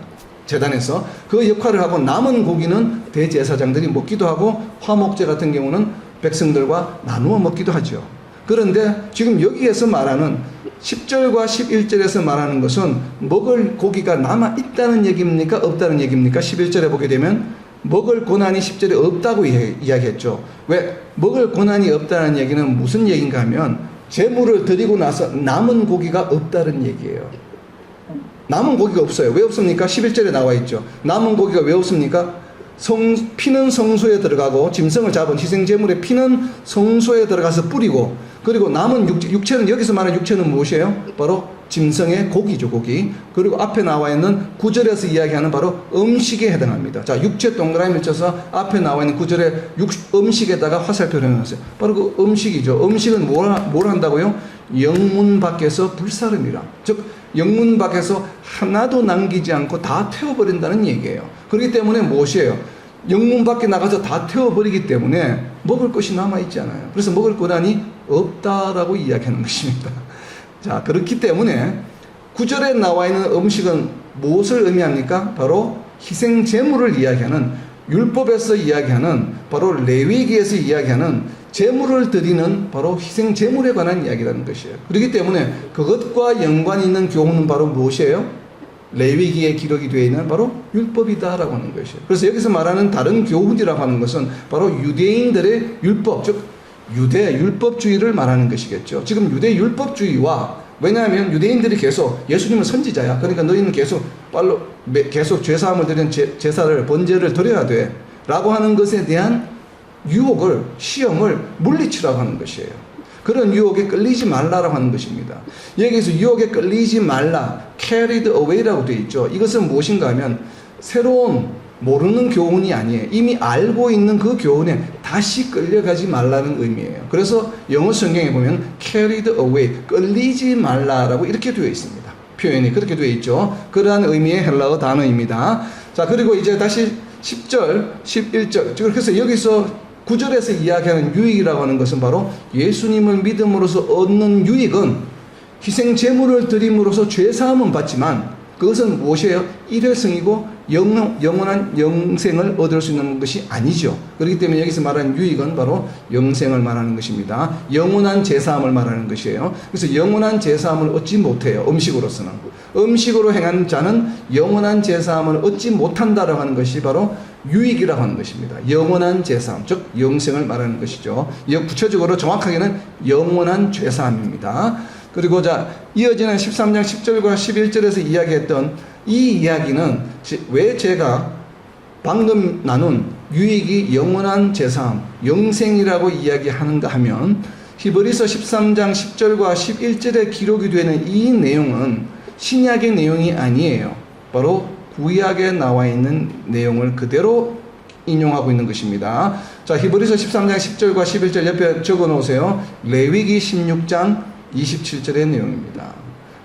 제단에서 그 역할을 하고 남은 고기는 대제사장들이 먹기도 하고 화목제 같은 경우는 백성들과 나누어 먹기도 하죠. 그런데 지금 여기에서 말하는 10절과 11절에서 말하는 것은 먹을 고기가 남아 있다는 얘기입니까? 없다는 얘기입니까? 11절에 보게 되면 먹을 고난이 10절에 없다고 이야기했죠. 왜? 먹을 고난이 없다는 얘기는 무슨 얘기인가 하면 제물을 드리고 나서 남은 고기가 없다는 얘기예요. 남은 고기가 없어요. 왜 없습니까? 11절에 나와 있죠. 남은 고기가 왜 없습니까? 피는 성소에 들어가고 짐승을 잡은 희생제물의 피는 성소에 들어가서 뿌리고, 그리고 남은 육체는, 여기서 말하는 육체는 무엇이에요? 바로 짐승의 고기죠, 고기. 그리고 앞에 나와 있는 9절에서 이야기하는 바로 음식에 해당합니다. 자, 육체 동그라미를 쳐서 앞에 나와 있는 9절에 음식에다가 화살표를 해놨어요. 바로 그 음식이죠. 음식은 뭘 한다고요? 영문 밖에서 불사름이라. 즉 영문 밖에서 하나도 남기지 않고 다 태워버린다는 얘기예요. 그렇기 때문에 무엇이에요? 영문 밖에 나가서 다 태워버리기 때문에 먹을 것이 남아있지 않아요. 그래서 먹을 거란이 없다라고 이야기하는 것입니다. 자, 그렇기 때문에 9절에 나와 있는 음식은 무엇을 의미합니까? 바로 희생제물을 이야기하는, 율법에서 이야기하는, 바로 레위기에서 이야기하는 제물을 드리는 바로 희생제물에 관한 이야기라는 것이에요. 그렇기 때문에 그것과 연관이 있는 교훈은 바로 무엇이에요? 레위기에 기록이 되어 있는 바로 율법이다라고 하는 것이에요. 그래서 여기서 말하는 다른 교훈이라고 하는 것은 바로 유대인들의 율법, 즉 유대 율법주의를 말하는 것이겠죠. 지금 유대 율법주의와, 왜냐하면 유대인들이 계속 예수님은 선지자야, 그러니까 너희는 계속 죄사함을 드리는 제사를, 번제를 드려야 돼 라고 하는 것에 대한 유혹을, 시험을 물리치라고 하는 것이에요. 그런 유혹에 끌리지 말라라고 하는 것입니다. 여기서 유혹에 끌리지 말라, carried away라고 되어 있죠. 이것은 무엇인가 하면 새로운 모르는 교훈이 아니에요. 이미 알고 있는 그 교훈에 다시 끌려가지 말라는 의미예요. 그래서 영어 성경에 보면 carried away, 끌리지 말라라고 이렇게 되어 있습니다. 표현이 그렇게 되어 있죠. 그러한 의미의 헬라어 단어입니다. 자, 그리고 이제 다시 10절, 11절. 그래서 여기서 9절에서 이야기하는 유익이라고 하는 것은 바로 예수님을 믿음으로써 얻는 유익은 희생제물을 드림으로써 죄사함은 받지만 그것은 무엇이에요? 일회성이고 영원한 영생을 얻을 수 있는 것이 아니죠. 그렇기 때문에 여기서 말하는 유익은 바로 영생을 말하는 것입니다. 영원한 제사함을 말하는 것이에요. 그래서 영원한 제사함을 얻지 못해요. 음식으로서는. 음식으로 행한 자는 영원한 제사함을 얻지 못한다라고 하는 것이 바로 유익이라고 하는 것입니다. 영원한 제사함, 즉 영생을 말하는 것이죠. 구체적으로 정확하게는 영원한 죄사함입니다. 그리고 자, 이어지는 13장 10절과 11절에서 이야기했던 이 이야기는 왜 제가 방금 나눈 유익이 영원한 제사함, 영생이라고 이야기하는가 하면, 히브리서 13장 10절과 11절에 기록이 되는 이 내용은 신약의 내용이 아니에요. 바로 구약에 나와 있는 내용을 그대로 인용하고 있는 것입니다. 자, 히브리서 13장 10절과 11절 옆에 적어 놓으세요. 레위기 16장 27절의 내용입니다.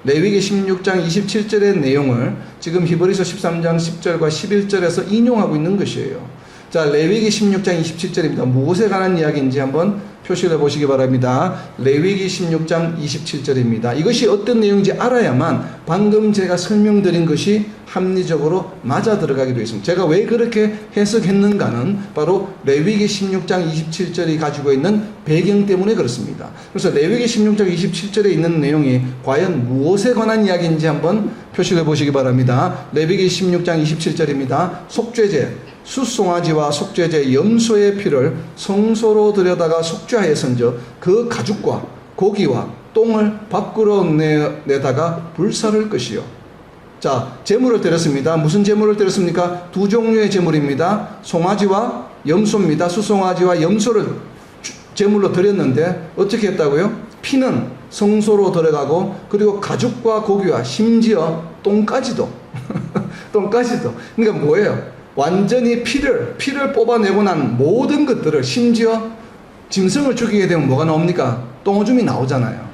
레위기 16장 27절의 내용을 지금 히브리서 13장 10절과 11절에서 인용하고 있는 것이에요. 자, 레위기 16장 27절입니다. 무엇에 관한 이야기인지 한번 표시를 해보시기 바랍니다. 레위기 16장 27절입니다. 이것이 어떤 내용인지 알아야만 방금 제가 설명드린 것이 합리적으로 맞아 들어가게 되어 있습니다. 제가 왜 그렇게 해석했는가는 바로 레위기 16장 27절이 가지고 있는 배경 때문에 그렇습니다. 그래서 레위기 16장 27절에 있는 내용이 과연 무엇에 관한 이야기인지 한번 표시를 해보시기 바랍니다. 레위기 16장 27절입니다. 속죄제, 숫송아지와 속죄제 염소의 피를 성소로 들여다가 속죄하였은즉 그 가죽과 고기와 똥을 밖으로 내다가 불사를 것이요. 자, 제물을 드렸습니다. 무슨 제물을 드렸습니까? 두 종류의 제물입니다. 송아지와 염소입니다. 숫송아지와 염소를 제물로 드렸는데 어떻게 했다고요? 피는 성소로 들어가고, 그리고 가죽과 고기와 심지어 똥까지도 똥까지도. 그러니까 뭐예요? 완전히 피를 뽑아내고 난 모든 것들을, 심지어 짐승을 죽이게 되면 뭐가 나옵니까? 똥오줌이 나오잖아요.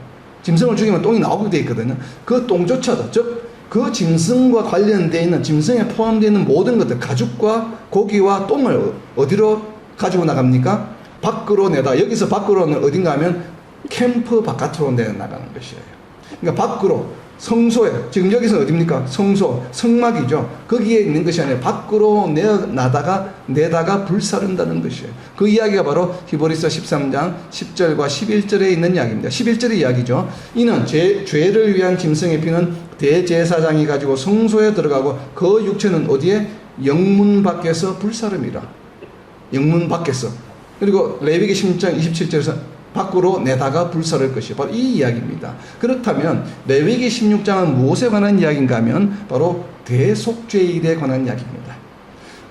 짐승을 죽이면 똥이 나오게 되어 있거든요. 그 똥조차도, 즉 그 짐승과 관련되어 있는, 짐승에 포함되어 있는 모든 것들, 가죽과 고기와 똥을 어디로 가지고 나갑니까? 밖으로 내다. 여기서 밖으로는 어딘가 하면 캠프 바깥으로 내나가는 것이에요. 그러니까 밖으로, 성소에, 지금 여기서 어딥니까? 성소, 성막이죠. 거기에 있는 것이 아니라 밖으로 내다가 불사른다는 것이에요. 그 이야기가 바로 히브리서 13장 10절과 11절에 있는 이야기입니다. 11절의 이야기죠. 이는 죄를 위한 짐승의 피는 대제사장이 가지고 성소에 들어가고 그 육체는 어디에? 영문 밖에서 불사름이라. 영문 밖에서. 그리고 레위기 16장 27절에서 밖으로 내다가 불사를 것이 바로 이 이야기입니다. 그렇다면 레위기 16장은 무엇에 관한 이야기인가 하면 바로 대속죄일에 관한 이야기입니다.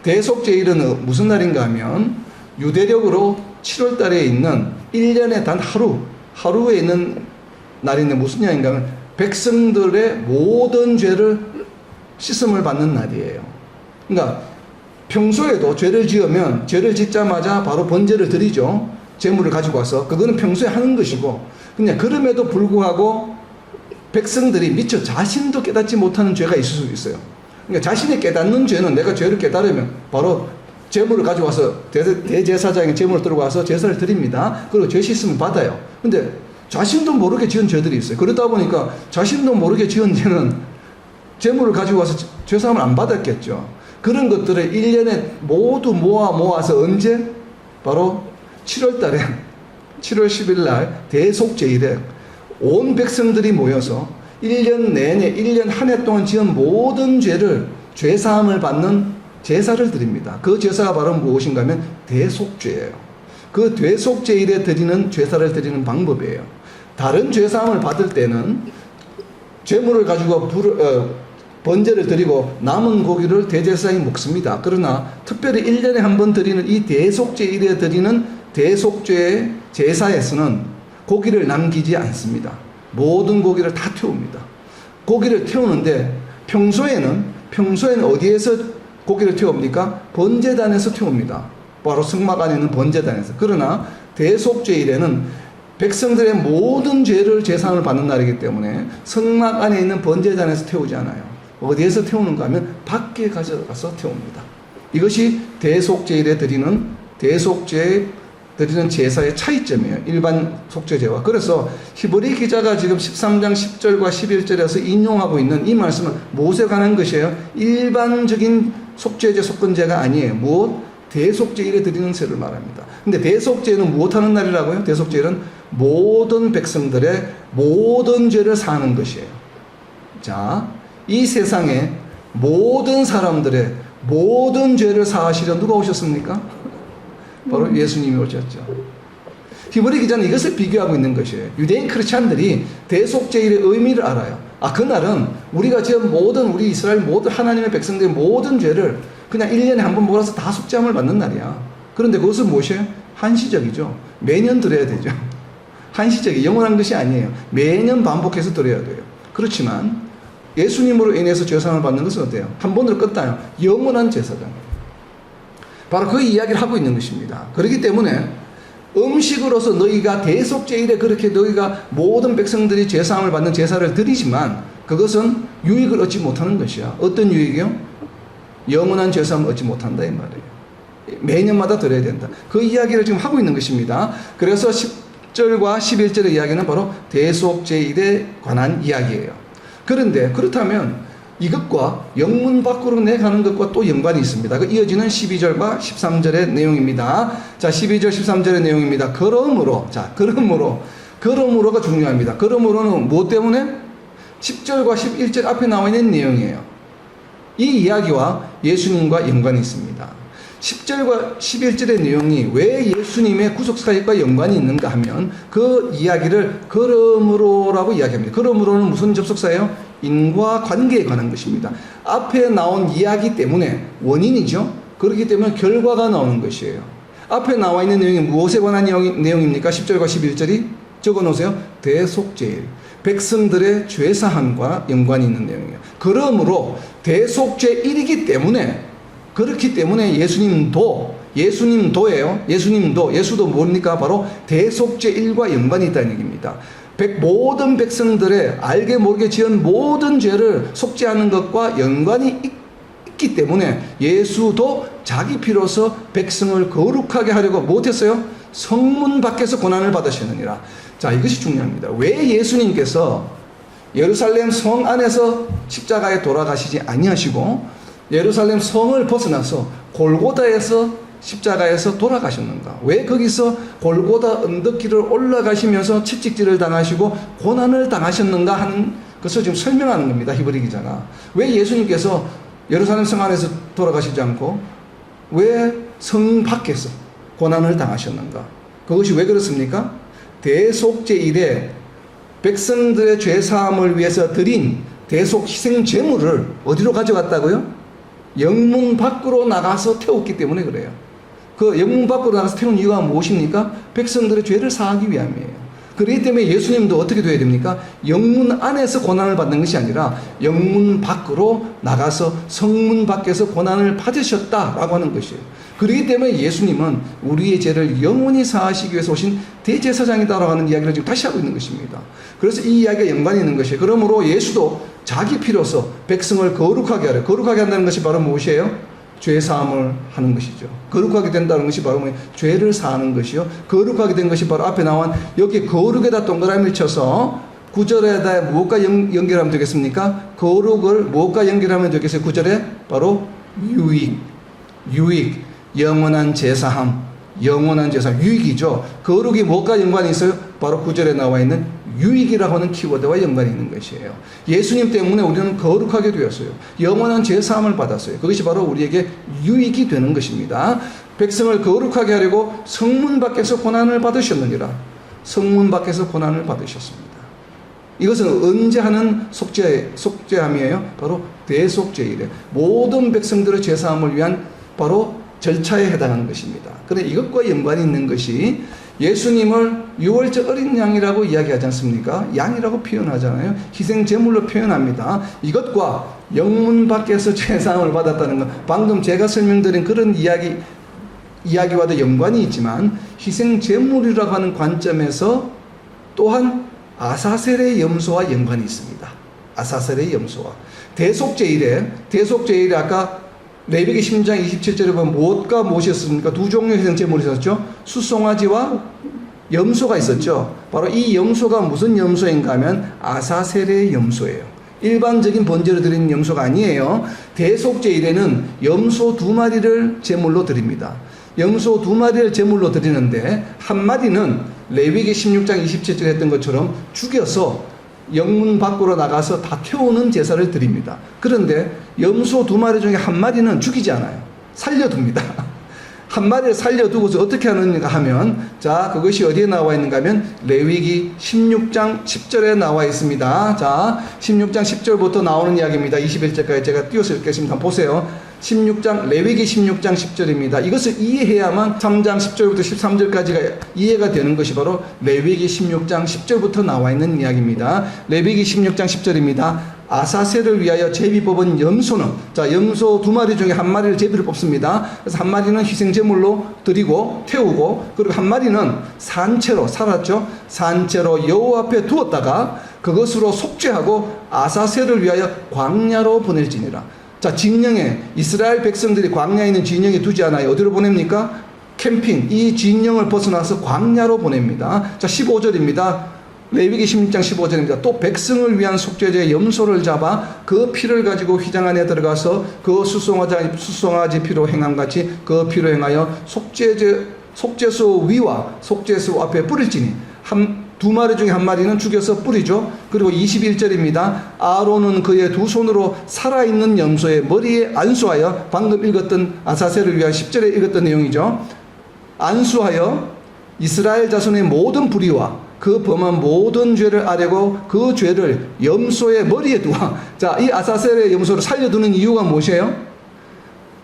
대속죄일은 무슨 날인가 하면 유대력으로 7월 달에 있는 1년에 단 하루에 있는 날인데 무슨 날인가 하면 백성들의 모든 죄를 씻음을 받는 날이에요. 그러니까 평소에도 죄를 지으면 죄를 짓자마자 바로 번제를 드리죠. 제물을 가지고 와서 그거는 평소에 하는 것이고, 그냥 그럼에도 불구하고 백성들이 미처 자신도 깨닫지 못하는 죄가 있을 수 있어요. 그러니까 자신이 깨닫는 죄는 내가 죄를 깨달으면 바로 제물을 가지고 와서 대제사장이 제물을 들고 와서 제사를 드립니다. 그리고 죄 씻음을 받아요. 근데 자신도 모르게 지은 죄들이 있어요. 그러다 보니까 자신도 모르게 지은 죄는 제물을 가지고 와서 죄사함을 안 받았겠죠. 그런 것들을 1년에 모두 모아서 언제? 바로 7월 달에 7월 10일 날 대속죄일에 온 백성들이 모여서 1년 내내 1년 한 해 동안 지은 모든 죄를 죄사함을 받는 제사를 드립니다. 그 제사가 바로 무엇인가 하면 대속죄예요. 그 대속죄일에 드리는 제사를 드리는 방법이에요. 다른 죄사함을 받을 때는 제물을 가지고 번제를 드리고 남은 고기를 대제사장이 먹습니다. 그러나 특별히 1년에 한 번 드리는 이 대속죄일에 드리는 대속죄 제사에서는 고기를 남기지 않습니다. 모든 고기를 다 태웁니다. 고기를 태우는데 평소에는 어디에서 고기를 태웁니까? 번제단에서 태웁니다. 바로 성막 안에 있는 번제단에서. 그러나 대속죄일에는 백성들의 모든 죄를 제사함을 받는 날이기 때문에 성막 안에 있는 번제단에서 태우지 않아요. 어디에서 태우는가 하면 밖에 가져가서 태웁니다. 이것이 대속죄일에 드리는 제사의 차이점이에요. 일반 속죄제와. 그래서 히브리 기자가 지금 13장 10절과 11절에서 인용하고 있는 이 말씀은 무엇에 관한 것이에요? 일반적인 속죄제, 속건제가 아니에요. 무엇? 대속죄일에 드리는 세를 말합니다. 근데 대속죄는 무엇하는 날이라고요? 대속죄일은 모든 백성들의 모든 죄를 사하는 것이에요. 자, 이 세상에 모든 사람들의 모든 죄를 사하시려 누가 오셨습니까? 바로 예수님이 오셨죠. 히브리 기자는 이것을 비교하고 있는 것이에요. 유대인 크리스찬들이 대속죄일의 의미를 알아요. 그날은 우리가 지은 우리 이스라엘 모든 하나님의 백성들의 모든 죄를 그냥 1년에 한 번 몰아서 다 속죄함을 받는 날이야. 그런데 그것은 무엇이에요? 한시적이죠. 매년 드려야 되죠. 한시적이 영원한 것이 아니에요. 매년 반복해서 드려야 돼요. 그렇지만 예수님으로 인해서 죄사함을 받는 것은 어때요? 한 번으로 끝나요. 영원한 제사장. 바로 그 이야기를 하고 있는 것입니다. 그렇기 때문에 음식으로서 너희가 대속죄일에 그렇게 너희가 모든 백성들이 제사함을 받는 제사를 드리지만 그것은 유익을 얻지 못하는 것이야. 어떤 유익이요? 영원한 제사함을 얻지 못한다 이 말이에요. 매년마다 드려야 된다. 그 이야기를 지금 하고 있는 것입니다. 그래서 10절과 11절의 이야기는 바로 대속죄일에 관한 이야기예요. 그런데 그렇다면 이것과 영문 밖으로 내가는 것과 또 연관이 있습니다. 그 이어지는 12절과 13절의 내용입니다. 자, 12절 13절의 내용입니다. 그러므로가 중요합니다. 그러므로는 무엇 때문에? 10절과 11절 앞에 나와 있는 내용이에요. 이 이야기와 예수님과 연관이 있습니다. 10절과 11절의 내용이 왜 예수님의 구속사역과 연관이 있는가 하면 그 이야기를 그러므로라고 이야기합니다. 그러므로는 무슨 접속사예요? 인과관계에 관한 것입니다. 앞에 나온 이야기 때문에 원인이죠. 그렇기 때문에 결과가 나오는 것이에요. 앞에 나와 있는 내용이 무엇에 관한 내용입니까? 10절과 11절이 적어놓으세요. 대속죄일. 백성들의 죄사함과 연관이 있는 내용이에요. 그러므로 대속죄일이기 때문에 그렇기 때문에 예수님도 예수도 뭡니까? 바로 대속죄일과 연관이 있다는 얘기입니다. 모든 백성들의 알게 모르게 지은 모든 죄를 속죄하는 것과 연관이 있기 때문에 예수도 자기 피로서 백성을 거룩하게 하려고 못했어요? 성문 밖에서 고난을 받으시느니라. 자, 이것이 중요합니다. 왜 예수님께서 예루살렘 성 안에서 십자가에 돌아가시지 아니하시고 예루살렘 성을 벗어나서 골고다에서 십자가에서 돌아가셨는가? 왜 거기서 골고다 언덕길을 올라가시면서 채찍질을 당하시고 고난을 당하셨는가 하는 것을 지금 설명하는 겁니다. 히브리 기자가. 왜 예수님께서 예루살렘 성 안에서 돌아가시지 않고 왜 성 밖에서 고난을 당하셨는가? 그것이 왜 그렇습니까? 대속제일에 백성들의 죄사함을 위해서 드린 대속 희생 제물을 어디로 가져갔다고요? 영문 밖으로 나가서 태웠기 때문에 그래요. 그 영문 밖으로 나가서 태운 이유가 무엇입니까? 백성들의 죄를 사하기 위함이에요. 그렇기 때문에 예수님도 어떻게 돼야 됩니까? 영문 안에서 고난을 받는 것이 아니라 영문 밖으로 나가서 성문 밖에서 고난을 받으셨다라고 하는 것이에요. 그렇기 때문에 예수님은 우리의 죄를 영원히 사하시기 위해서 오신 대제사장이다라고 하는 이야기를 지금 다시 하고 있는 것입니다. 그래서 이 이야기가 연관이 있는 것이에요. 그러므로 예수도 자기 피로서 백성을 거룩하게 하려. 거룩하게 한다는 것이 바로 무엇이에요? 죄 사함을 하는 것이죠. 거룩하게 된다는 것이 바로 죄를 사하는 것이요. 거룩하게 된 것이 바로 앞에 나온 여기 거룩에다 동그라미를 쳐서 9절에다 무엇과 연결하면 되겠습니까? 거룩을 무엇과 연결하면 되겠어요? 9절에 바로 유익, 영원한 제사함, 영원한 제사함, 유익이죠. 거룩이 무엇과 연관이 있어요? 바로 9절에 나와 있는 유익이라고 하는 키워드와 연관이 있는 것이에요. 예수님 때문에 우리는 거룩하게 되었어요. 영원한 제사함을 받았어요. 그것이 바로 우리에게 유익이 되는 것입니다. 백성을 거룩하게 하려고 성문 밖에서 고난을 받으셨느니라. 성문 밖에서 고난을 받으셨습니다. 이것은 언제 하는 속죄함이에요? 바로 대속죄일에 모든 백성들의 제사함을 위한 바로 절차에 해당하는 것입니다. 그런데 이것과 연관이 있는 것이 예수님을 유월절 어린 양이라고 이야기하지 않습니까? 양이라고 표현하잖아요. 희생 제물로 표현합니다. 이것과 영문 밖에서 제사함을 받았다는 것, 방금 제가 설명드린 그런 이야기와도 연관이 있지만 희생 제물이라고 하는 관점에서 또한 아사셀의 염소와 연관이 있습니다. 아사셀의 염소와 대속제일에 아까 레위기 10장 27절에 보면 무엇과 무엇이었습니까? 두 종류의 희생 제물이 있었죠. 수송아지와 염소가 있었죠. 바로 이 염소가 무슨 염소인가 하면 아사셀의 염소예요. 일반적인 번제로 드리는 염소가 아니에요. 대속제일에는 염소 2마리를 제물로 드립니다. 염소 2마리를 제물로 드리는데 한 마리는 레위기 16장 27절에 했던 것처럼 죽여서 영문 밖으로 나가서 다 태우는 제사를 드립니다. 그런데 염소 2마리 중에 한 마리는 죽이지 않아요. 살려둡니다. 한 마리를 살려두고서 어떻게 하는가 하면, 자, 그것이 어디에 나와 있는가 하면 레위기 16장 10절에 나와 있습니다. 자, 16장 10절부터 나오는 이야기입니다. 21절까지 제가 띄워서 읽겠습니다. 보세요. 레위기 16장 10절입니다. 이것을 이해해야만 3장 10절부터 13절까지가 이해가 되는 것이 바로 레위기 16장 10절부터 나와 있는 이야기입니다. 레위기 16장 10절입니다. 아사셀을 위하여 제비 뽑은 염소는, 자, 염소 2마리 중에 한 마리를 제비를 뽑습니다. 그래서 한 마리는 희생제물로 드리고 태우고, 그리고 한 마리는 산채로 살았죠. 산채로 여호와 앞에 두었다가 그것으로 속죄하고 아사셀을 위하여 광야로 보낼지니라. 자, 진영에 이스라엘 백성들이 광야에 있는 진영에 두지 않아요. 어디로 보냅니까? 캠핑, 이 진영을 벗어나서 광야로 보냅니다. 자, 15절입니다. 레위기 16장 15절입니다. 또 백성을 위한 속죄제 염소를 잡아 그 피를 가지고 휘장 안에 들어가서 그 수송아지 피로 행함같이 그 피로 행하여 속죄소 위와 속죄소 앞에 뿌릴지니 2마리 중에 한 마리는 죽여서 뿌리죠. 그리고 21절입니다. 아론은 그의 2손으로 살아있는 염소의 머리에 안수하여, 방금 읽었던 아사셀을 위한 10절에 읽었던 내용이죠. 안수하여 이스라엘 자손의 모든 불의와 그 범한 모든 죄를 아뢰고 그 죄를 염소의 머리에 두어. 자, 이 아사셀의 염소를 살려두는 이유가 무엇이에요?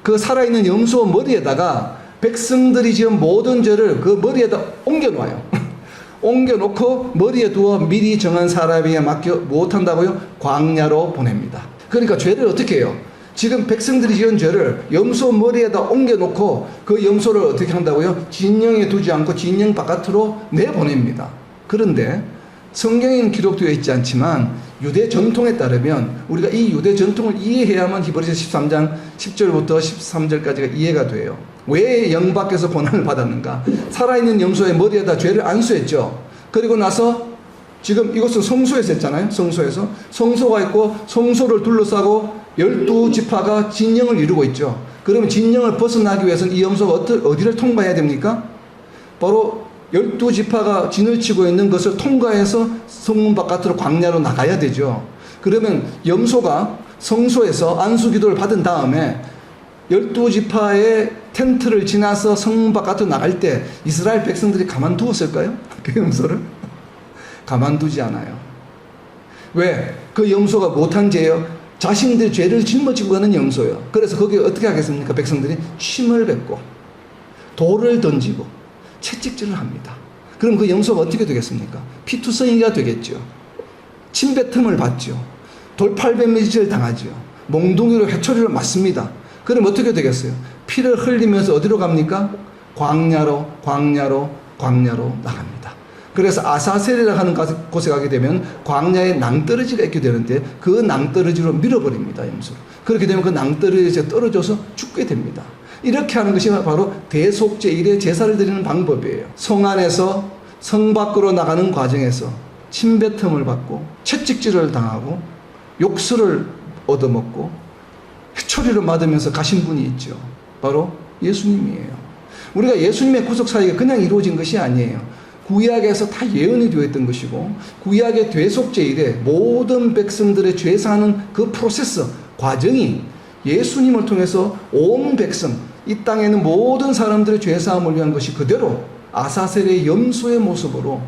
그 살아있는 염소 머리에다가 백성들이 지은 모든 죄를 그 머리에다 옮겨놓아요. 옮겨놓고 머리에 두어 미리 정한 사람에게 맡겨 무엇한다고요? 광야로 보냅니다. 그러니까 죄를 어떻게 해요? 지금 백성들이 지은 죄를 염소 머리에다 옮겨놓고 그 염소를 어떻게 한다고요? 진영에 두지 않고 진영 바깥으로 내보냅니다. 그런데 성경에는 기록되어 있지 않지만 유대 전통에 따르면 우리가 이 유대 전통을 이해해야만 히브리서 13장 10절부터 13절까지가 이해가 돼요. 왜 영 밖에서 고난을 받았는가? 살아있는 염소의 머리에다 죄를 안수했죠. 그리고 나서 지금 이것은 성소에서 했잖아요. 성소가 있고 성소를 둘러싸고 12지파가 진영을 이루고 있죠. 그러면 진영을 벗어나기 위해서는 이 염소가 어디를 통과해야 됩니까? 바로 12지파가 진을 치고 있는 것을 통과해서 성문 바깥으로 광야로 나가야 되죠. 그러면 염소가 성소에서 안수기도를 받은 다음에 12지파의 텐트를 지나서 성문 바깥으로 나갈 때 이스라엘 백성들이 가만두었을까요? 그 염소를 가만두지 않아요. 왜? 그 염소가 못한 죄요? 자신들의 죄를 짊어지고 가는 염소예요. 그래서 거기에 어떻게 하겠습니까? 백성들이 침을 뱉고 돌을 던지고 채찍질을 합니다. 그럼 그 염소가 어떻게 되겠습니까? 피투성이가 되겠죠. 침뱉음을 받죠. 돌팔배미질을 당하죠. 몽둥이로 회초리를 맞습니다. 그럼 어떻게 되겠어요? 피를 흘리면서 어디로 갑니까? 광야로 나갑니다. 그래서 아사셀이라고 하는 곳에 가게 되면 광야에 낭떠러지가 있게 되는데 그 낭떠러지로 밀어버립니다. 염소를. 그렇게 되면 그 낭떠러지에 떨어져서 죽게 됩니다. 이렇게 하는 것이 바로 대속죄일의 제사를 드리는 방법이에요. 성 안에서 성 밖으로 나가는 과정에서 침뱉음을 받고 채찍질을 당하고 욕설을 얻어먹고 회초리를 맞으면서 가신 분이 있죠. 바로 예수님이에요. 우리가 예수님의 구속 사역이 그냥 이루어진 것이 아니에요. 구약에서 다 예언이 되어 있던 것이고 구약의 대속죄일에 모든 백성들의 죄사하는 그 프로세스, 과정이 예수님을 통해서 온 백성, 이 땅에 있는 모든 사람들의 죄사함을 위한 것이 그대로 아사셀의 염소의 모습으로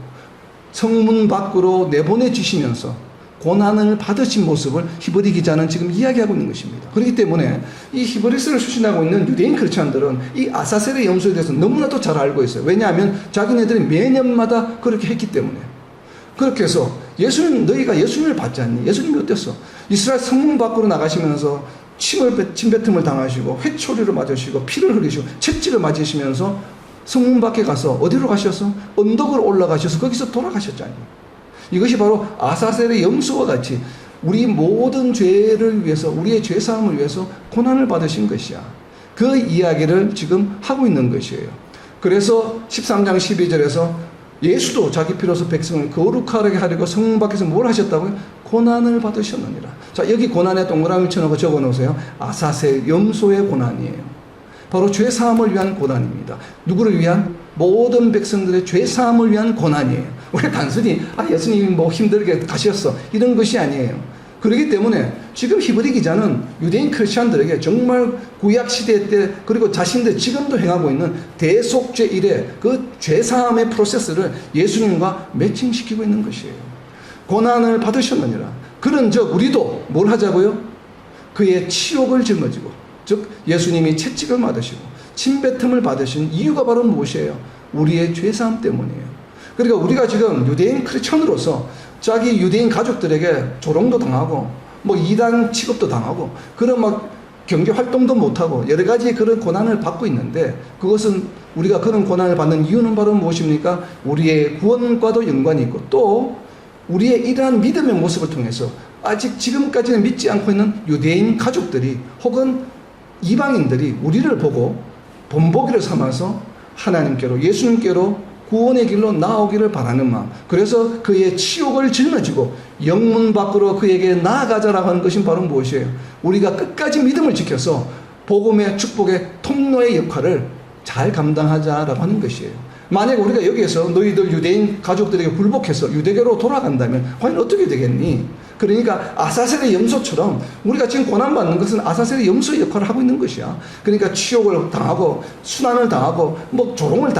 성문 밖으로 내보내주시면서 고난을 받으신 모습을 히브리 기자는 지금 이야기하고 있는 것입니다. 그렇기 때문에 이 히브리서를 수신하고 있는 유대인 크리스찬들은 이 아사셀의 염소에 대해서 너무나도 잘 알고 있어요. 왜냐하면 자기네들이 매년마다 그렇게 했기 때문에. 그렇게 해서 너희가 예수님을 받지 않니? 예수님이 어땠어? 이스라엘 성문 밖으로 나가시면서 침뱉음을 당하시고 회초리를 맞으시고 피를 흘리시고 채찍을 맞으시면서 성문 밖에 가서 어디로 가셔서 언덕으로 올라가셔서 거기서 돌아가셨잖아요. 이것이 바로 아사셀의 염소와 같이 우리 모든 죄를 위해서, 우리의 죄사함을 위해서 고난을 받으신 것이야. 그 이야기를 지금 하고 있는 것이에요. 그래서 13장 12절에서 예수도 자기 피로서 백성을 거룩하게 하려고 성문 밖에서 뭘 하셨다고요? 고난을 받으셨느니라. 자, 여기 고난에 동그라미 쳐놓고 적어 놓으세요. 아사셀 염소의 고난이에요. 바로 죄사함을 위한 고난입니다. 누구를 위한? 모든 백성들의 죄사함을 위한 고난이에요. 우리 단순히 예수님이 뭐 힘들게 가셨어 이런 것이 아니에요. 그렇기 때문에 지금 히브리 기자는 유대인 크리스천들에게 정말 구약 시대 때 그리고 자신들 지금도 행하고 있는 대속죄일의 그 죄사함의 프로세스를 예수님과 매칭시키고 있는 것이에요. 고난을 받으셨느니라. 그런즉 우리도 뭘 하자고요? 그의 치욕을 짊어지고, 즉 예수님이 채찍을 맞으시고 침뱉음을 받으신 이유가 바로 무엇이에요? 우리의 죄사함 때문이에요. 그러니까 우리가 지금 유대인 크리스천으로서 자기 유대인 가족들에게 조롱도 당하고 뭐 이단 취급도 당하고 그런 막 경제 활동도 못하고 여러 가지 그런 고난을 받고 있는데, 그것은 우리가 그런 고난을 받는 이유는 바로 무엇입니까? 우리의 구원과도 연관이 있고 또 우리의 이러한 믿음의 모습을 통해서 아직 지금까지는 믿지 않고 있는 유대인 가족들이 혹은 이방인들이 우리를 보고 본보기를 삼아서 하나님께로, 예수님께로 구원의 길로 나오기를 바라는 마음. 그래서 그의 치욕을 짊어지고 영문 밖으로 그에게 나아가자라고 하는 것이 바로 무엇이에요? 우리가 끝까지 믿음을 지켜서 복음의 축복의 통로의 역할을 잘 감당하자라고 하는 것이에요. 만약 우리가 여기에서 너희들 유대인 가족들에게 굴복해서 유대교로 돌아간다면 과연 어떻게 되겠니? 그러니까 아사셀의 염소처럼 우리가 지금 고난받는 것은 아사셀의 염소의 역할을 하고 있는 것이야. 그러니까 치욕을 당하고 순환을 당하고 뭐 조롱을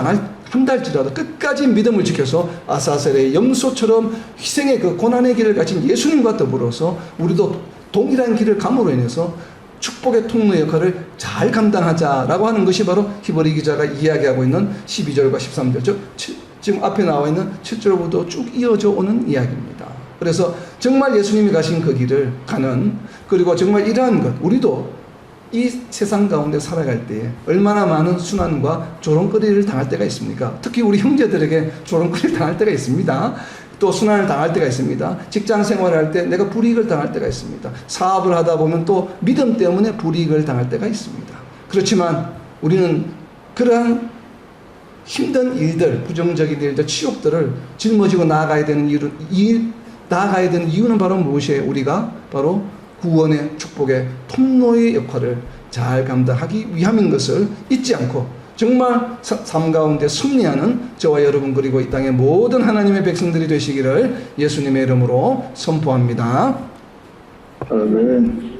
한달지라도 끝까지 믿음을 지켜서 아사셀의 염소처럼 희생의 그 고난의 길을 가진 예수님과 더불어서 우리도 동일한 길을 감으로 인해서 축복의 통로 역할을 잘 감당하자라고 하는 것이 바로 히브리 기자가 이야기하고 있는 12절과 13절, 즉 지금 앞에 나와 있는 7절부터 쭉 이어져 오는 이야기입니다. 그래서 정말 예수님이 가신 그 길을 가는, 그리고 정말 이러한 것, 우리도 이 세상 가운데 살아갈 때에 얼마나 많은 순환과 조롱거리를 당할 때가 있습니까? 특히 우리 형제들에게 조롱거리를 당할 때가 있습니다. 또 순환을 당할 때가 있습니다. 직장 생활을 할 때 내가 불이익을 당할 때가 있습니다. 사업을 하다 보면 또 믿음 때문에 불이익을 당할 때가 있습니다. 그렇지만 우리는 그러한 힘든 일들, 부정적인 일들, 치욕들을 짊어지고 나아가야 되는 이유는 바로 무엇이에요? 우리가 바로 구원의 축복의 통로의 역할을 잘 감당하기 위함인 것을 잊지 않고 정말 삶 가운데 승리하는 저와 여러분 그리고 이 땅의 모든 하나님의 백성들이 되시기를 예수님의 이름으로 선포합니다. 아멘.